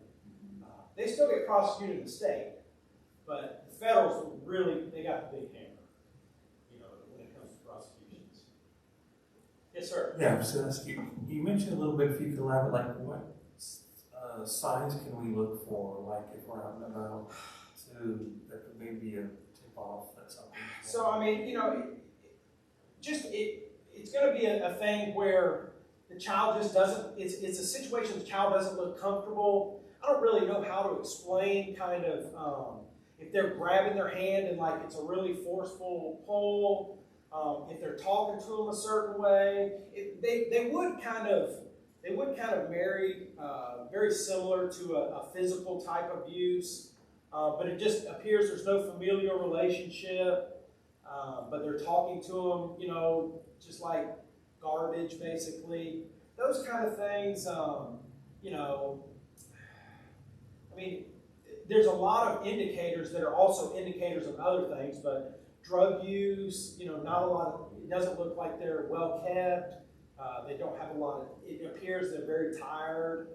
S11: They still get prosecuted in the state, but the federals they got the big hammer, when it comes to prosecutions. Yes, sir.
S8: Yeah, so you mentioned a little bit, if you could elaborate, like what signs can we look for, like if we're out and about, that could maybe a tip off that something.
S11: So, it's going to be a thing where the child just doesn't, it's a situation the child doesn't look comfortable. I don't really know how to explain kind of if they're grabbing their hand and like it's a really forceful pull. If they're talking to them a certain way, they would kind of marry very similar to a physical type of abuse, but it just appears there's no familial relationship. But they're talking to them, you know, just like garbage, basically. Those kind of things, you know, I mean, there's a lot of indicators that are also indicators of other things, but drug use, you know, not a lot of, it doesn't look like they're well kept. They don't have a lot of, it appears they're very tired,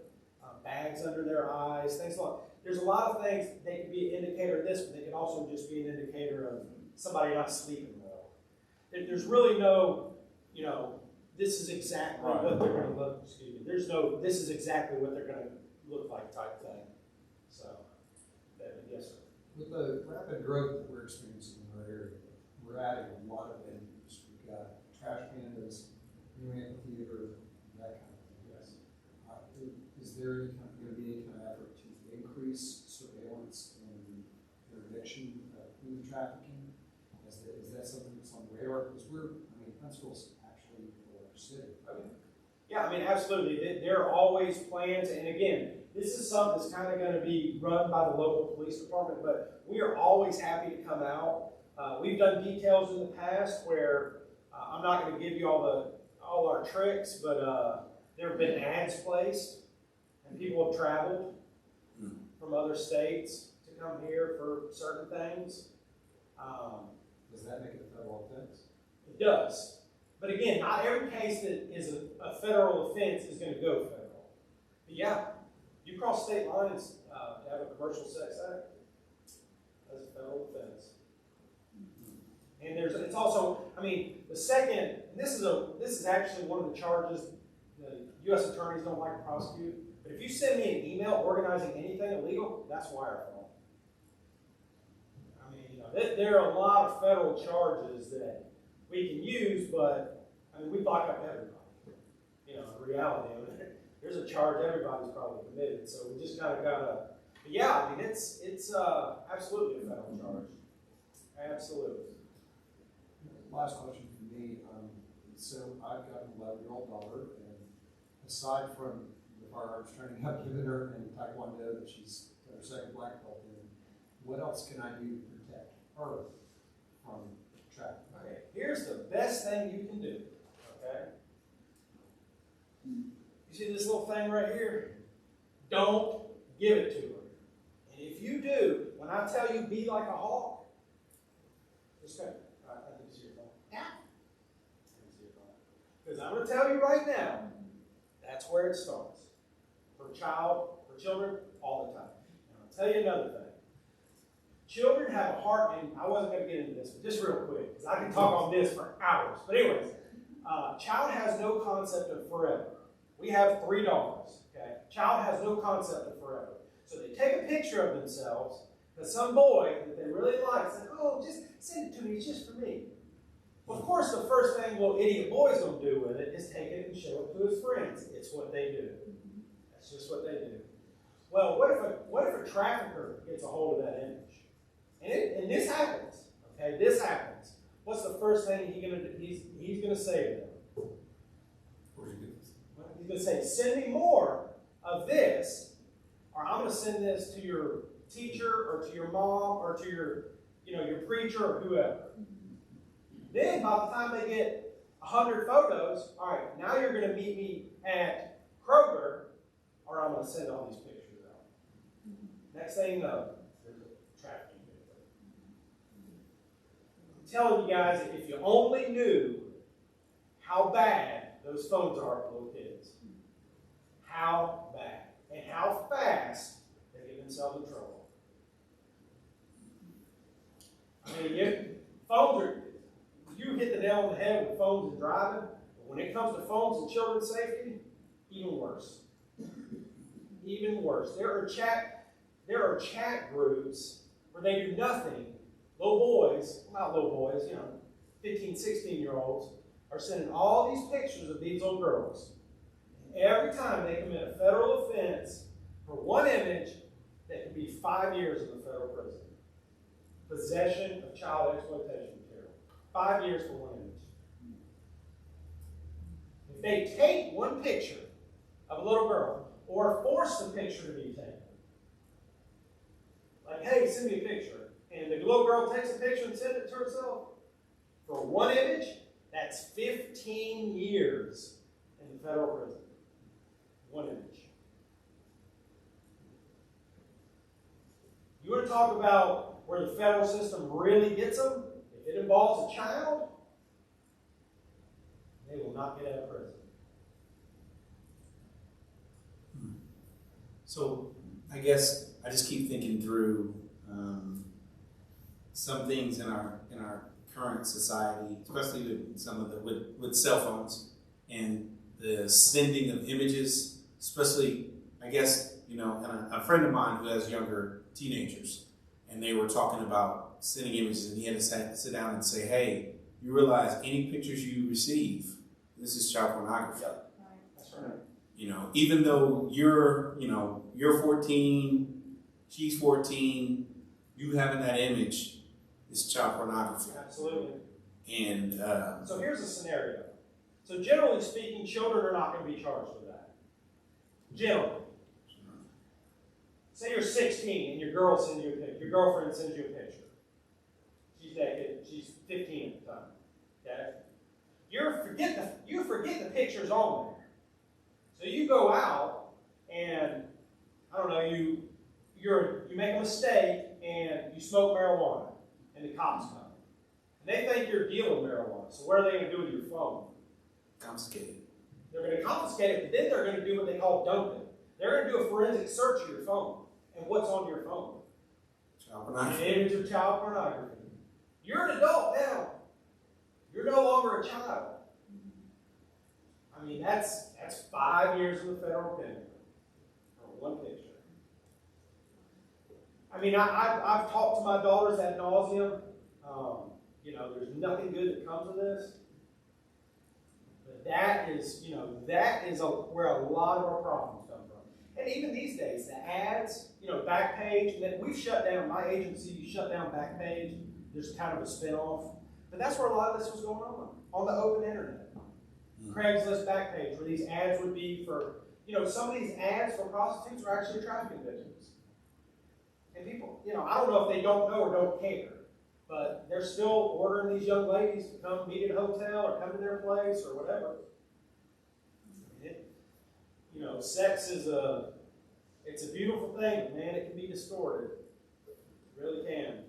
S11: bags under their eyes, things like, there's a lot of things, they could be an indicator of this, but they could also just be an indicator of somebody not sleeping well. There's really no, you know, this is exactly what they're going to look, excuse me, there's no, this is exactly what they're going to look like type thing. So, yes, sir.
S7: With the rapid growth that we're experiencing in our area, we're adding a lot of venues. We've got trash pandas, new amphitheater, that kind of thing. Yes. Is there going to be any kind of effort to increase surveillance and interdiction of human trafficking? Is that something that's on the radar? Because Huntsville's actually a large city.
S11: Okay. Yeah, I mean, absolutely. There are always plans, and again, this is something that's kind of going to be run by the local police department, but we are always happy to come out. We've done details in the past where I'm not going to give you all our tricks, but there have been ads placed, and people have traveled from other states to come here for certain things.
S7: Does that make it a federal offense?
S11: It does. But again, not every case that is a federal offense is going to go federal. But yeah, you cross state lines to have a commercial sex act, that's a federal offense. And it's also, I mean, the second, this is actually one of the charges the U.S. attorneys don't like to prosecute. But if you send me an email organizing anything illegal, that's wire fraud. I mean, you know, there are a lot of federal charges that we can use, but I mean, we lock up everybody. You know, in reality, I mean, there's a charge everybody's probably committed, so we just kind of gotta. But yeah, I mean, it's absolutely a federal charge. Absolutely.
S7: Last question for me. So I've got an 11-year-old daughter, and aside from the firearms training I've given her and Taekwondo that she's got her second black belt in, what else can I do to protect her from trafficking?
S11: Okay, here's the best thing you can do. Okay. You see this little thing right here? Don't give it to her. And if you do, when I tell you be like a hawk, just go. I think it's your phone. Yeah. Because I'm going to tell you right now, that's where it starts. For children, all the time. And I'll tell you another thing. Children have a heart, and I wasn't going to get into this, but just real quick, because I can talk on this for hours. But anyways, child has no concept of forever. We have 3 daughters, okay? Child has no concept of forever. So they take a picture of themselves, and some boy that they really like said, oh, just send it to me, it's just for me. Well, of course, the first thing little idiot boy's going to do with it is take it and show it to his friends. It's what they do. That's just what they do. Well, what if a trafficker gets a hold of that image? And this happens, okay? This happens. What's the first thing he's going to say to them?
S7: Where'd you get this?
S11: Well, he's going to say, send me more of this, or I'm going to send this to your teacher, or to your mom, or to your preacher, or whoever. Then, by the time they get 100 photos, all right, now you're going to meet me at Kroger, or I'm going to send all these pictures out. Next thing you know, there's a trafficking video. I'm telling you guys, if you only knew how bad those phones are for little kids, how bad, and how fast they get themselves in trouble. I mean, phones are. You hit the nail on the head with phones and driving, but when it comes to phones and children's safety, even worse. Even worse. There are chat groups where they do nothing. Little boys, 15, 16-year-olds, are sending all these pictures of these little girls. And every time they commit a federal offense for one image, that could be 5 years in the federal prison. Possession of child exploitation material. 5 years for one image. they take one picture of a little girl or force the picture to be taken, like, hey, send me a picture, and the little girl takes a picture and sends it to herself, for one image, that's 15 years in the federal prison. One image. You want to talk about where the federal system really gets them? If it involves a child, they will not get out of prison.
S1: So I guess I just keep thinking through some things in our current society, especially with some of the with cell phones and the sending of images, especially I guess and a friend of mine who has younger teenagers, and they were talking about sending images, and he had to sit down and say, hey, you realize any pictures you receive, this is child pornography.
S11: That's right.
S1: Even though you're 14, she's 14, you having that image is child pornography.
S11: Absolutely.
S1: And
S11: so here's a scenario. So generally speaking, children are not going to be charged with that. Generally. Say you're 16 and your girlfriend sends you a picture. She's naked. She's 15 at the time. Okay. You forget the picture's on there. So you go out and I don't know, you make a mistake and you smoke marijuana and the cops come. And they think you're dealing marijuana. So what are they going to do with your phone?
S1: Confiscate it.
S11: They're going to confiscate it, but then they're going to do what they call dumping. They're going to do a forensic search of your phone. And what's on your phone?
S1: Child pornography.
S11: An image of child pornography. You're an adult now. You're no longer a child. I mean, that's 5 years in the federal penitentiary for one picture. I mean, I've talked to my daughters ad nauseum. There's nothing good that comes of this. But that is where a lot of our problems come from. And even these days, the ads, Backpage, and then we've shut down, my agency shut down Backpage. There's kind of a spin-off. But that's where a lot of this was going on the open internet. Craigslist Backpage, where these ads would be for, some of these ads for prostitutes are actually trafficking victims. And people, I don't know if they don't know or don't care, but they're still ordering these young ladies to come meet at a hotel or come to their place or whatever. Sex is it's a beautiful thing, but man, it can be distorted. It really can.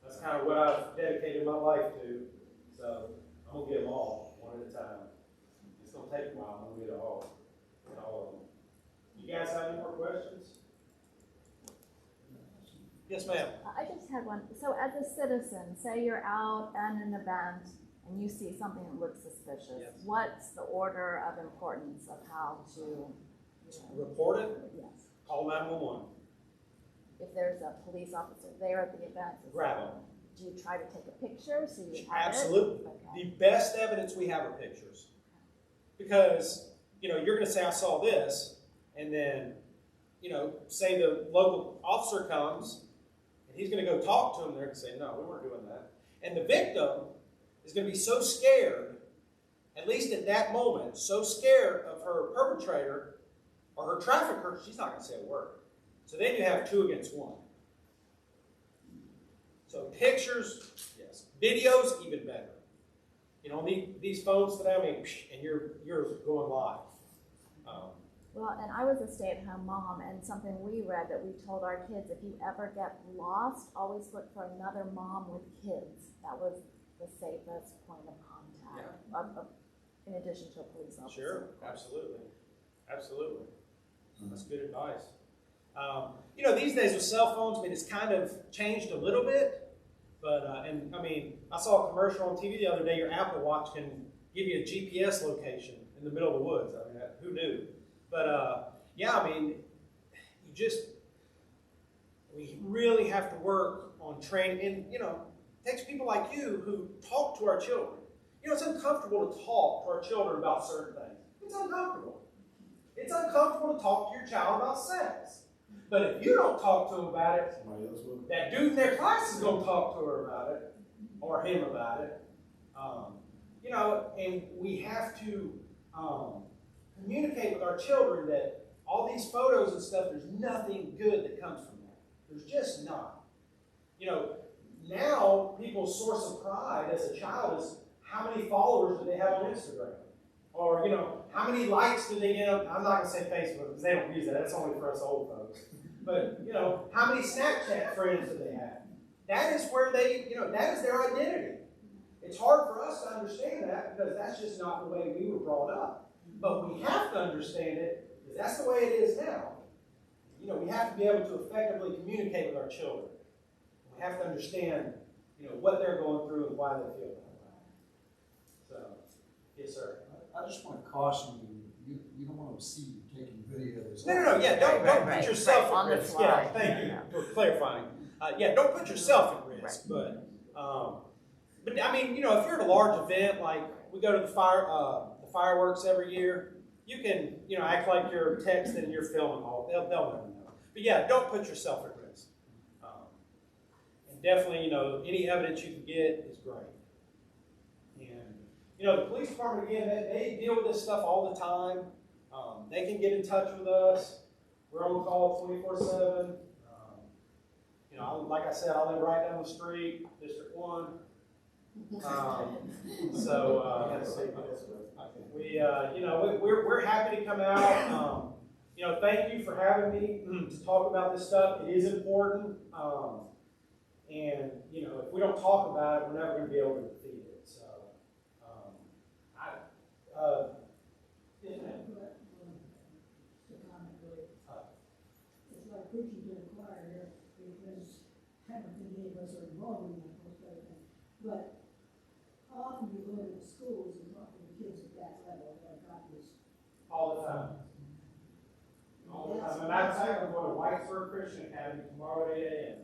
S11: That's kind of what I've dedicated my life to. So I'm going to get them all, one at a time. It's going to take a while. I'm going to get all of them. You guys have any more questions? Yes, ma'am.
S10: I just had one. So as a citizen, say you're out at an event and you see something that looks suspicious.
S11: Yes.
S10: What's the order of importance of how to
S11: Report it.
S10: Yes.
S11: Call 911.
S10: If there's a police officer there at the event,
S11: Grab them.
S10: do you try to take a picture so you have
S11: Absolutely.
S10: it? Okay.
S11: The best evidence we have are pictures. Because, you're going to say, I saw this, and then, say the local officer comes, and he's going to go talk to them, they're going to say, no, we weren't doing that. And the victim is going to be so scared, at least at that moment, so scared of her perpetrator or her trafficker, she's not going to say a word. So then you have 2 against 1. So pictures, yes. Videos, even better. These phones today, and you're going live.
S10: Well, and I was a stay-at-home mom, and something we read that we told our kids, if you ever get lost, always look for another mom with kids. That was the safest point of contact, in addition to a police officer.
S11: Sure, absolutely. Absolutely. That's good advice. These days with cell phones, it's kind of changed a little bit, but, I saw a commercial on TV the other day, your Apple Watch can give you a GPS location in the middle of the woods. Who knew? But, we really have to work on training, and, it takes people like you who talk to our children. It's uncomfortable to talk to our children about certain things. It's uncomfortable. It's uncomfortable to talk to your child about sex. But if you don't talk to them about it, that dude in their class is going to talk to her about it, or him about it. you know, and we have to communicate with our children that all these photos and stuff, there's nothing good that comes from that. There's just not. You know, now people's source of pride as a child is how many followers do they have on Instagram? Or, you know, how many likes do they get on, I'm not going to say Facebook because they don't use that. That's only for us old folks. But, you know, how many Snapchat friends do they have? That is where they, you know, that is their identity. It's hard for us to understand that because that's just not the way we were brought up. But we have to understand it because that's the way it is now. You know, we have to be able to effectively communicate with our children. We have to understand, you know, what they're going through and why they feel that way. So, yes, sir.
S7: I just want to caution you, you don't want to see you taking videos.
S11: No, yeah, don't
S13: Right,
S11: put yourself
S13: on
S11: at
S13: the
S11: risk.
S13: fly.
S11: Yeah, thank you for clarifying. Yeah, don't put yourself at risk, but I mean, you know, if you're at a large event, like we go to the fireworks every year, you can, you know, act like you're texting and you're filming all, they'll never know. But yeah, don't put yourself at risk. And definitely, you know, any evidence you can get is great. And, you know, the police department, again, they deal with this stuff all the time. They can get in touch with us. We're on call 24/7. You know, like I said, I live right down the street, District 1. You know, we're happy to come out. You know, thank you for having me to talk about this stuff. It is important. And, you know, if we don't talk about it, we're never going to be able to defeat it. So,
S14: It's like preaching to the choir here, because I don't think any of us are involved in that most of the time. But how often do you go to the schools and talk to the kids at that level that have got this?
S11: all the time. All the time. As a matter of fact, I'm going to Whitesburg Christian Academy tomorrow at 8 a.m.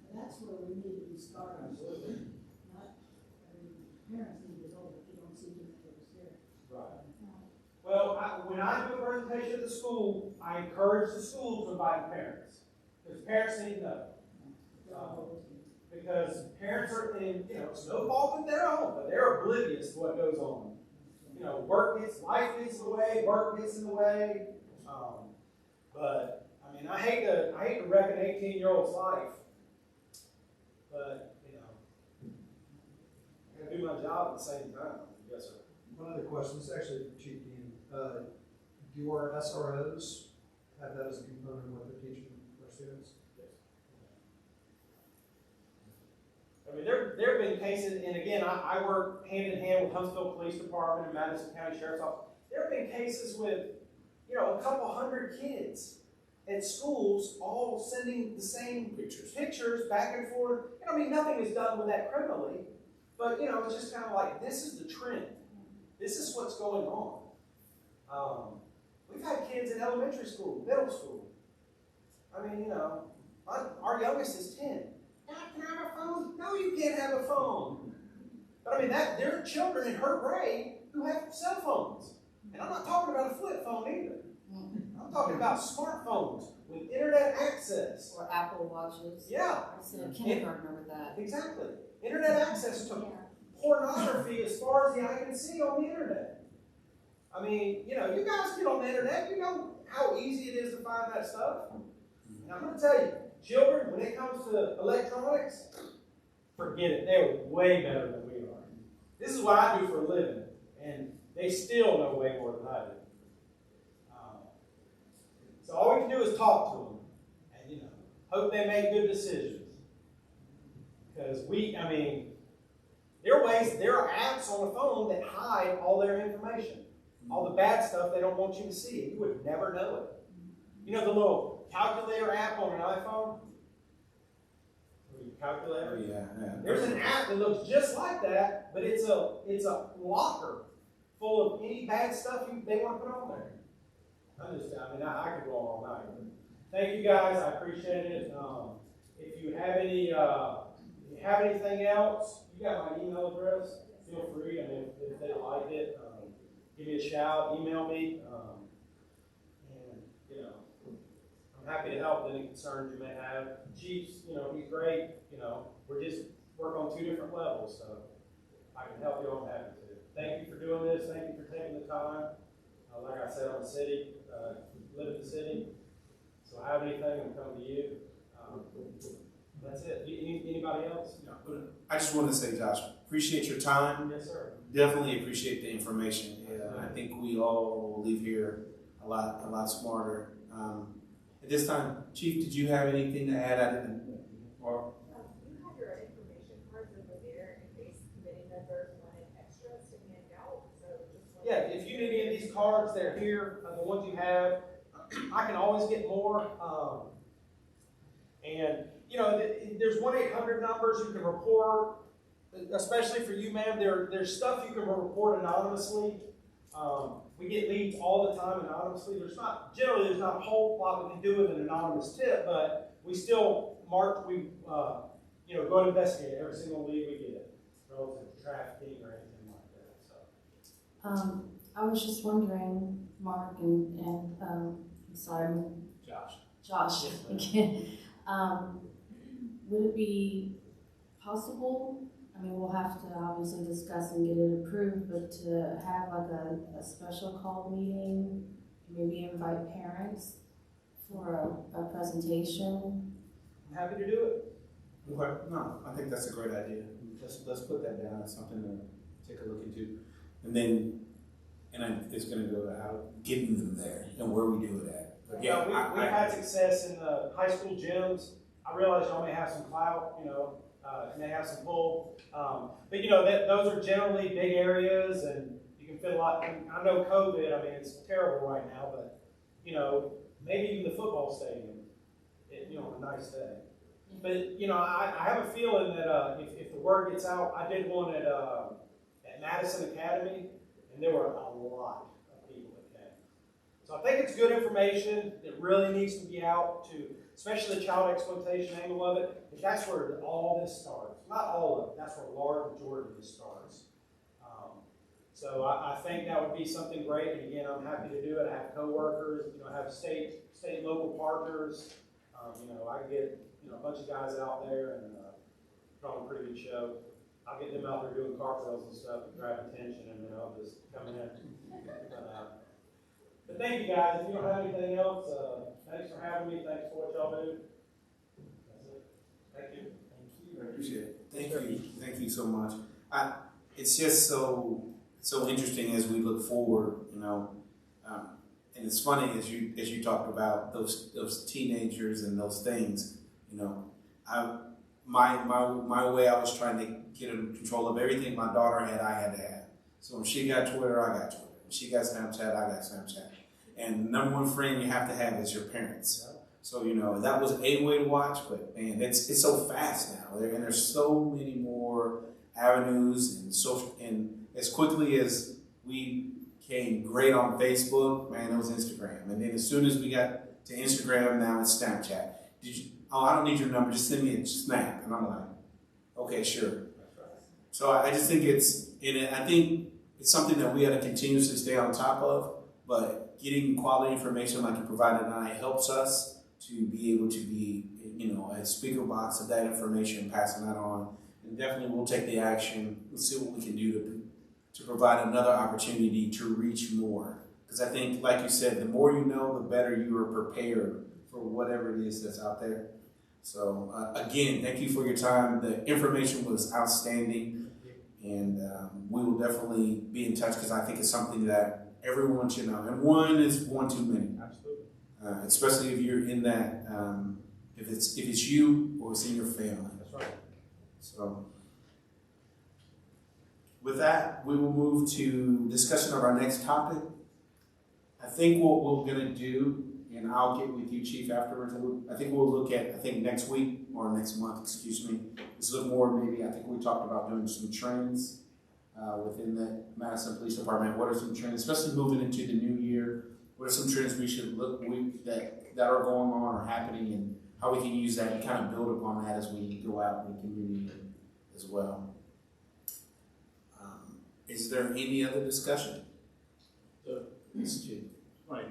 S14: And that's where we need to be starting.
S11: Absolutely.
S14: Not, I mean, parents need to know that they don't see too many of us there.
S11: Right. Well, when I do a presentation at the school, I encourage the school to invite parents. Because parents need to know. Because parents are, and, you know, it's no fault of their own, but they're oblivious to what goes on. You know, life gets in the way, work gets in the way. But, I mean, I hate to wreck an 18-year-old's life. But, you know, I gotta do my job at the same time. Yes, sir.
S15: One other question, this is actually for Chief Dean. Do our SROs have that as a component of what they're teaching our students?
S11: Yes. I mean, there have been cases, and again, I work hand in hand with Huntsville Police Department and Madison County Sheriff's Office. There have been cases with, you know, a couple hundred kids at schools all sending the same pictures back and forth. And I mean, nothing is done with that criminally, but, you know, it's just kind of like, this is the trend. This is what's going on. We've had kids in elementary school, middle school. I mean, you know, our youngest is 10. Dad, can I have a phone? No, you can't have a phone. But I mean, there are children in her grade who have cell phones. And I'm not talking about a flip phone either. I'm talking about smartphones with internet access.
S4: Or Apple Watches.
S11: Yeah.
S4: I was in a kindergartner with that.
S11: Exactly. Internet access to pornography as far as the eye can see on the internet. I mean, you know, you guys get on the internet, you know how easy it is to find that stuff. And I'm going to tell you, children, when it comes to electronics, forget it. They're way better than we are. This is what I do for a living, and they still know way more than I do. So all we can do is talk to them, and, you know, hope they make good decisions. Because I mean, there are apps on the phone that hide all their information. All the bad stuff they don't want you to see. You would never know it. You know the little calculator app on an iPhone? Calculator?
S1: Oh, yeah.
S11: There's an app that looks just like that, but it's a locker full of any bad stuff they want to put on there. I could go on all night. Thank you guys. I appreciate it. If you have anything else, you got my email address. Feel free. I mean, if they like it, give me a shout, email me, and, you know, I'm happy to help with any concerns you may have. Chief's, you know, he's great. You know, we're just working on 2 different levels, so I can help you on that too. the time. Like I said, I'm a city, live in the city. So I have anything, I'm coming to you. That's it. Anybody else?
S1: No, I just want to say, Josh, appreciate your time.
S11: Yes, sir.
S1: Definitely appreciate the information. I think we all leave here a lot smarter. At this time, Chief, did you have anything to add? I didn't. Or
S12: You have your information cards over there in case committee members wanted extras to hand out. So just
S11: Yeah, if you need any of these cards, they're here. The ones you have, I can always get more. And you know, there's 1-800 numbers you can report, especially for you, ma'am. There's stuff you can report anonymously. We get leads all the time anonymously. There's not a whole lot we can do with an anonymous tip, but we still go and investigate every single lead we get relative to trafficking or anything like that. So.
S4: I was just wondering, Mark and sorry, Josh again. Would it be possible? I mean, we'll have to obviously discuss and get it approved, but to have like a special call meeting, maybe invite parents for a presentation.
S11: I'm happy to do it.
S1: okay, no, I think that's a great idea. Let's put that down as something to take a look into, and it's going to go to how getting them there and where we do it at. But
S11: Yeah, we've had success in the high school gyms. I realize y'all may have some clout, may have some pull, but those are generally big areas, and you can fit a lot. And I know COVID. I mean, it's terrible right now, but maybe even the football stadium, on a nice day. But I have a feeling that if the word gets out, I did one at Madison Academy, and there were a lot of people that came. So I think it's good information. It really needs to be out to, especially the child exploitation angle of it, because that's where all this starts. Not all of it, that's where a large majority of this starts. So I think that would be something great, and again, I'm happy to do it. I have coworkers, I have state and local partners. I can get a bunch of guys out there and put on a pretty good show. I'll get them out there doing cartwheels and stuff to grab attention, and then I'll just come in. But thank you guys. If you don't have anything else, thanks for having me. Thanks for what y'all do. That's it. Thank you.
S1: I appreciate it. Thank you so much. It's just so interesting as we look forward, and it's funny as you talked about those teenagers and those things, my way I was trying to get in control of everything my daughter had, I had to have. So when she got Twitter, I got Twitter. When she got Snapchat, I got Snapchat. And the number one friend you have to have is your parents. So, that was a way to watch, but man, it's so fast now. And there's so many more avenues and as quickly as we became great on Facebook, man, it was Instagram. And then as soon as we got to Instagram, now it's Snapchat. I don't need your number, just send me a snap. And I'm like, okay, sure. So I just think I think it's something that we have to continuously stay on top of, but getting quality information like you provided tonight helps us to be able to be, a speaker box of that information, passing that on. And definitely we'll take the action. Let's see what we can do to provide another opportunity to reach more. Because I think, like you said, the more you know, the better you are prepared for whatever it is that's out there. So again, thank you for your time. The information was outstanding, and we will definitely be in touch because I think it's something that everyone should know. And one is one too many.
S11: Absolutely.
S1: Especially if you're in that, if it's you or it's in your family.
S11: That's right.
S1: So with that, we will move to discussion of our next topic. I think what we're going to do, and I'll get with you, Chief, afterwards. I think we'll look at, next week or next month, excuse me. Let's look more maybe, I think we talked about doing some trends within the Madison Police Department. What are some trends, especially moving into the new year? What are some trends we should look that are going on or happening, and how we can use that and kind of build upon that as we go out in the community as well. Is there any other discussion?
S13: Mr. Chief, right,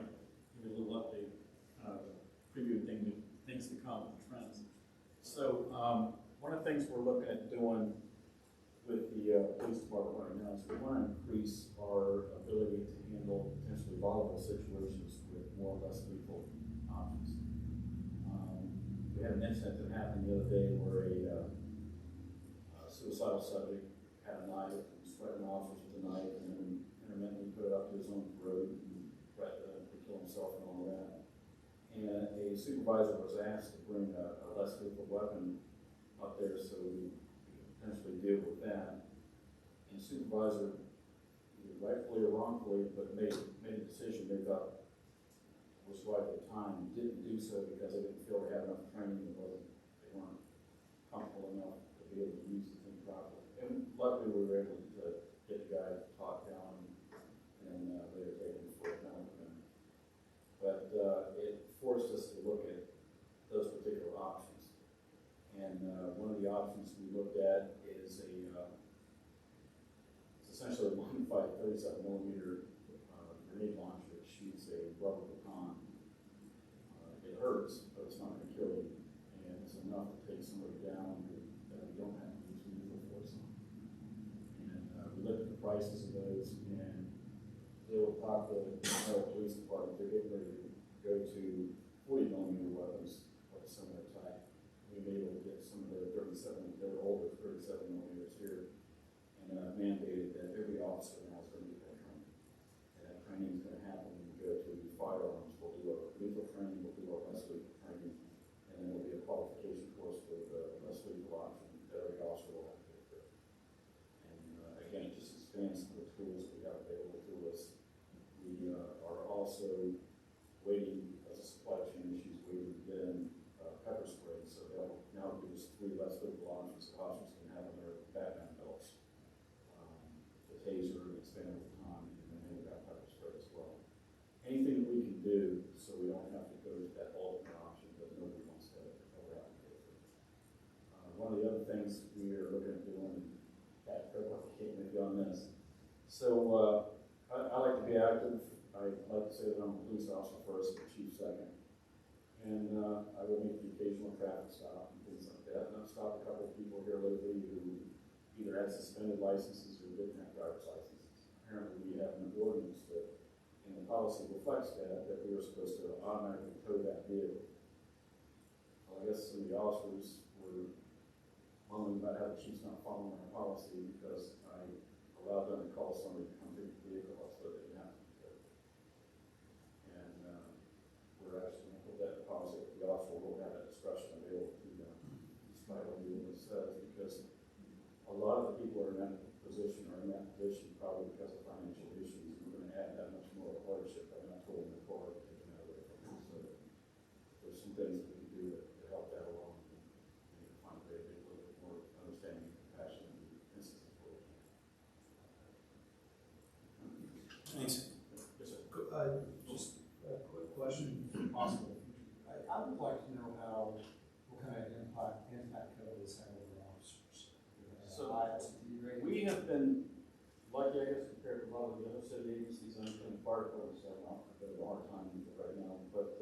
S13: give you a little update, preview things to come with Franz. So one of the things we're looking at doing with the police department right now is we want to increase our ability to volatile situations with more or less lethal options. We had an incident that happened the other day where a suicidal subject had a knife, was threatening officers with a knife, and then intermittently put it up to his own throat and threatened to kill himself and all that. And a supervisor was asked to bring a less lethal weapon up there so we could potentially deal with that. And supervisor, either rightfully or wrongfully, but made a decision they thought was right at the time, didn't do so because they didn't feel they had enough training, they weren't comfortable enough to be able to use the thing properly. And luckily we were able to get the guy talked down and later take him for a penalty. But it forced us to look at those particular options. And one of the options we looked at is it's essentially a modified 37 millimeter grenade launcher that shoots a rubber baton. It hurts, but it's not going to kill you. And it's enough to take somebody down that we don't have to use lethal force on. And we looked at the prices of those, and they will pop the police department. They're getting ready to go to 40 millimeter weapons of a similar type. We were able to get some of their 37, their older 37 millimeters here, and mandated that every officer now is going to get that training. And that training is going to happen when we go to firearms. We'll do our lethal training, we'll do our less lethal training, and then there'll be a qualification course for the less lethal option that every officer will have to go through. And again, it just expands some of the tools we have available to us. We are also waiting, as a supply chain issues, waiting to get in pepper spray. So they'll now give us 3 less lethal options that officers can have in their backpack belts. The taser, the expandable baton, and then they've got pepper spray as well. Anything that we can do so we don't have to go to that ultimate option that nobody wants to ever have to go through. One of the other things we are looking at doing, Pat, can't make you on this. So I like to be active. I like to say that I'm a police officer first, and chief second. And I will make the occasional traffic stop and things like that. And I've stopped a couple of people here lately who either had suspended licenses or didn't have driver's licenses. Apparently we have an ordinance that, and the policy reflects that we were supposed to automatically tow that vehicle. Well, I guess some of the officers were moaning about how the chief's not following our policy because I allowed them to call somebody to come pick the vehicle up so they didn't have to be towed. And we're actually going to put that in policy that the officer will have that discretion available to them, despite what the ordinance says, because a lot of the people who are in that position probably because of financial issues. We're going to add that much more hardship by not pulling the car and taking that away from them. So there's some things that we can do to help that along and find a way to be a little bit more understanding and compassionate in the instances where we can.
S1: Thanks.
S13: Yes, sir.
S15: Just a quick question, if possible. I would like to know what kind of impact code is having on officers.
S13: So we have been lucky, I guess, compared to a lot of the other city agencies. I'm in the fire department, so I'm not a hard time with it right now. But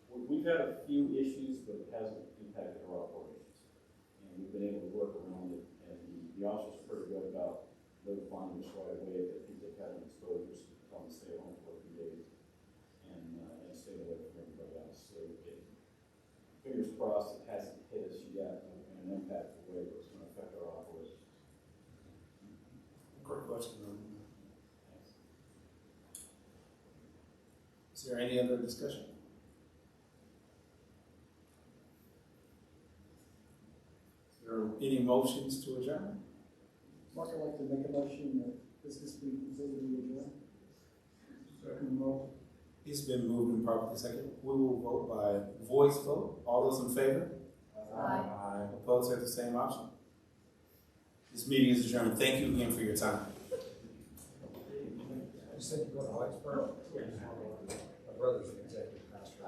S13: we've had a few issues, but it hasn't impacted our operations. And we've been able to work around it. And the officers are pretty good about notifying us right away that if they've had an exposure, so tell them to stay home for a few days and stay away from everybody else. So fingers crossed, it hasn't hit us yet in an impactful way, but it's going to affect our operations.
S1: Great question. Is there any other discussion? Is there any motions to adjourn?
S5: Marc, I'd like to make a motion that business be considered adjourned.
S1: Second motion. It's been moved and properly second. We will vote by voice vote. All those in favor? Aye. Opposed have the same option. This meeting is adjourned. Thank you again for your time.
S15: You said you go to Whitesboro? My brother's an executive pastor.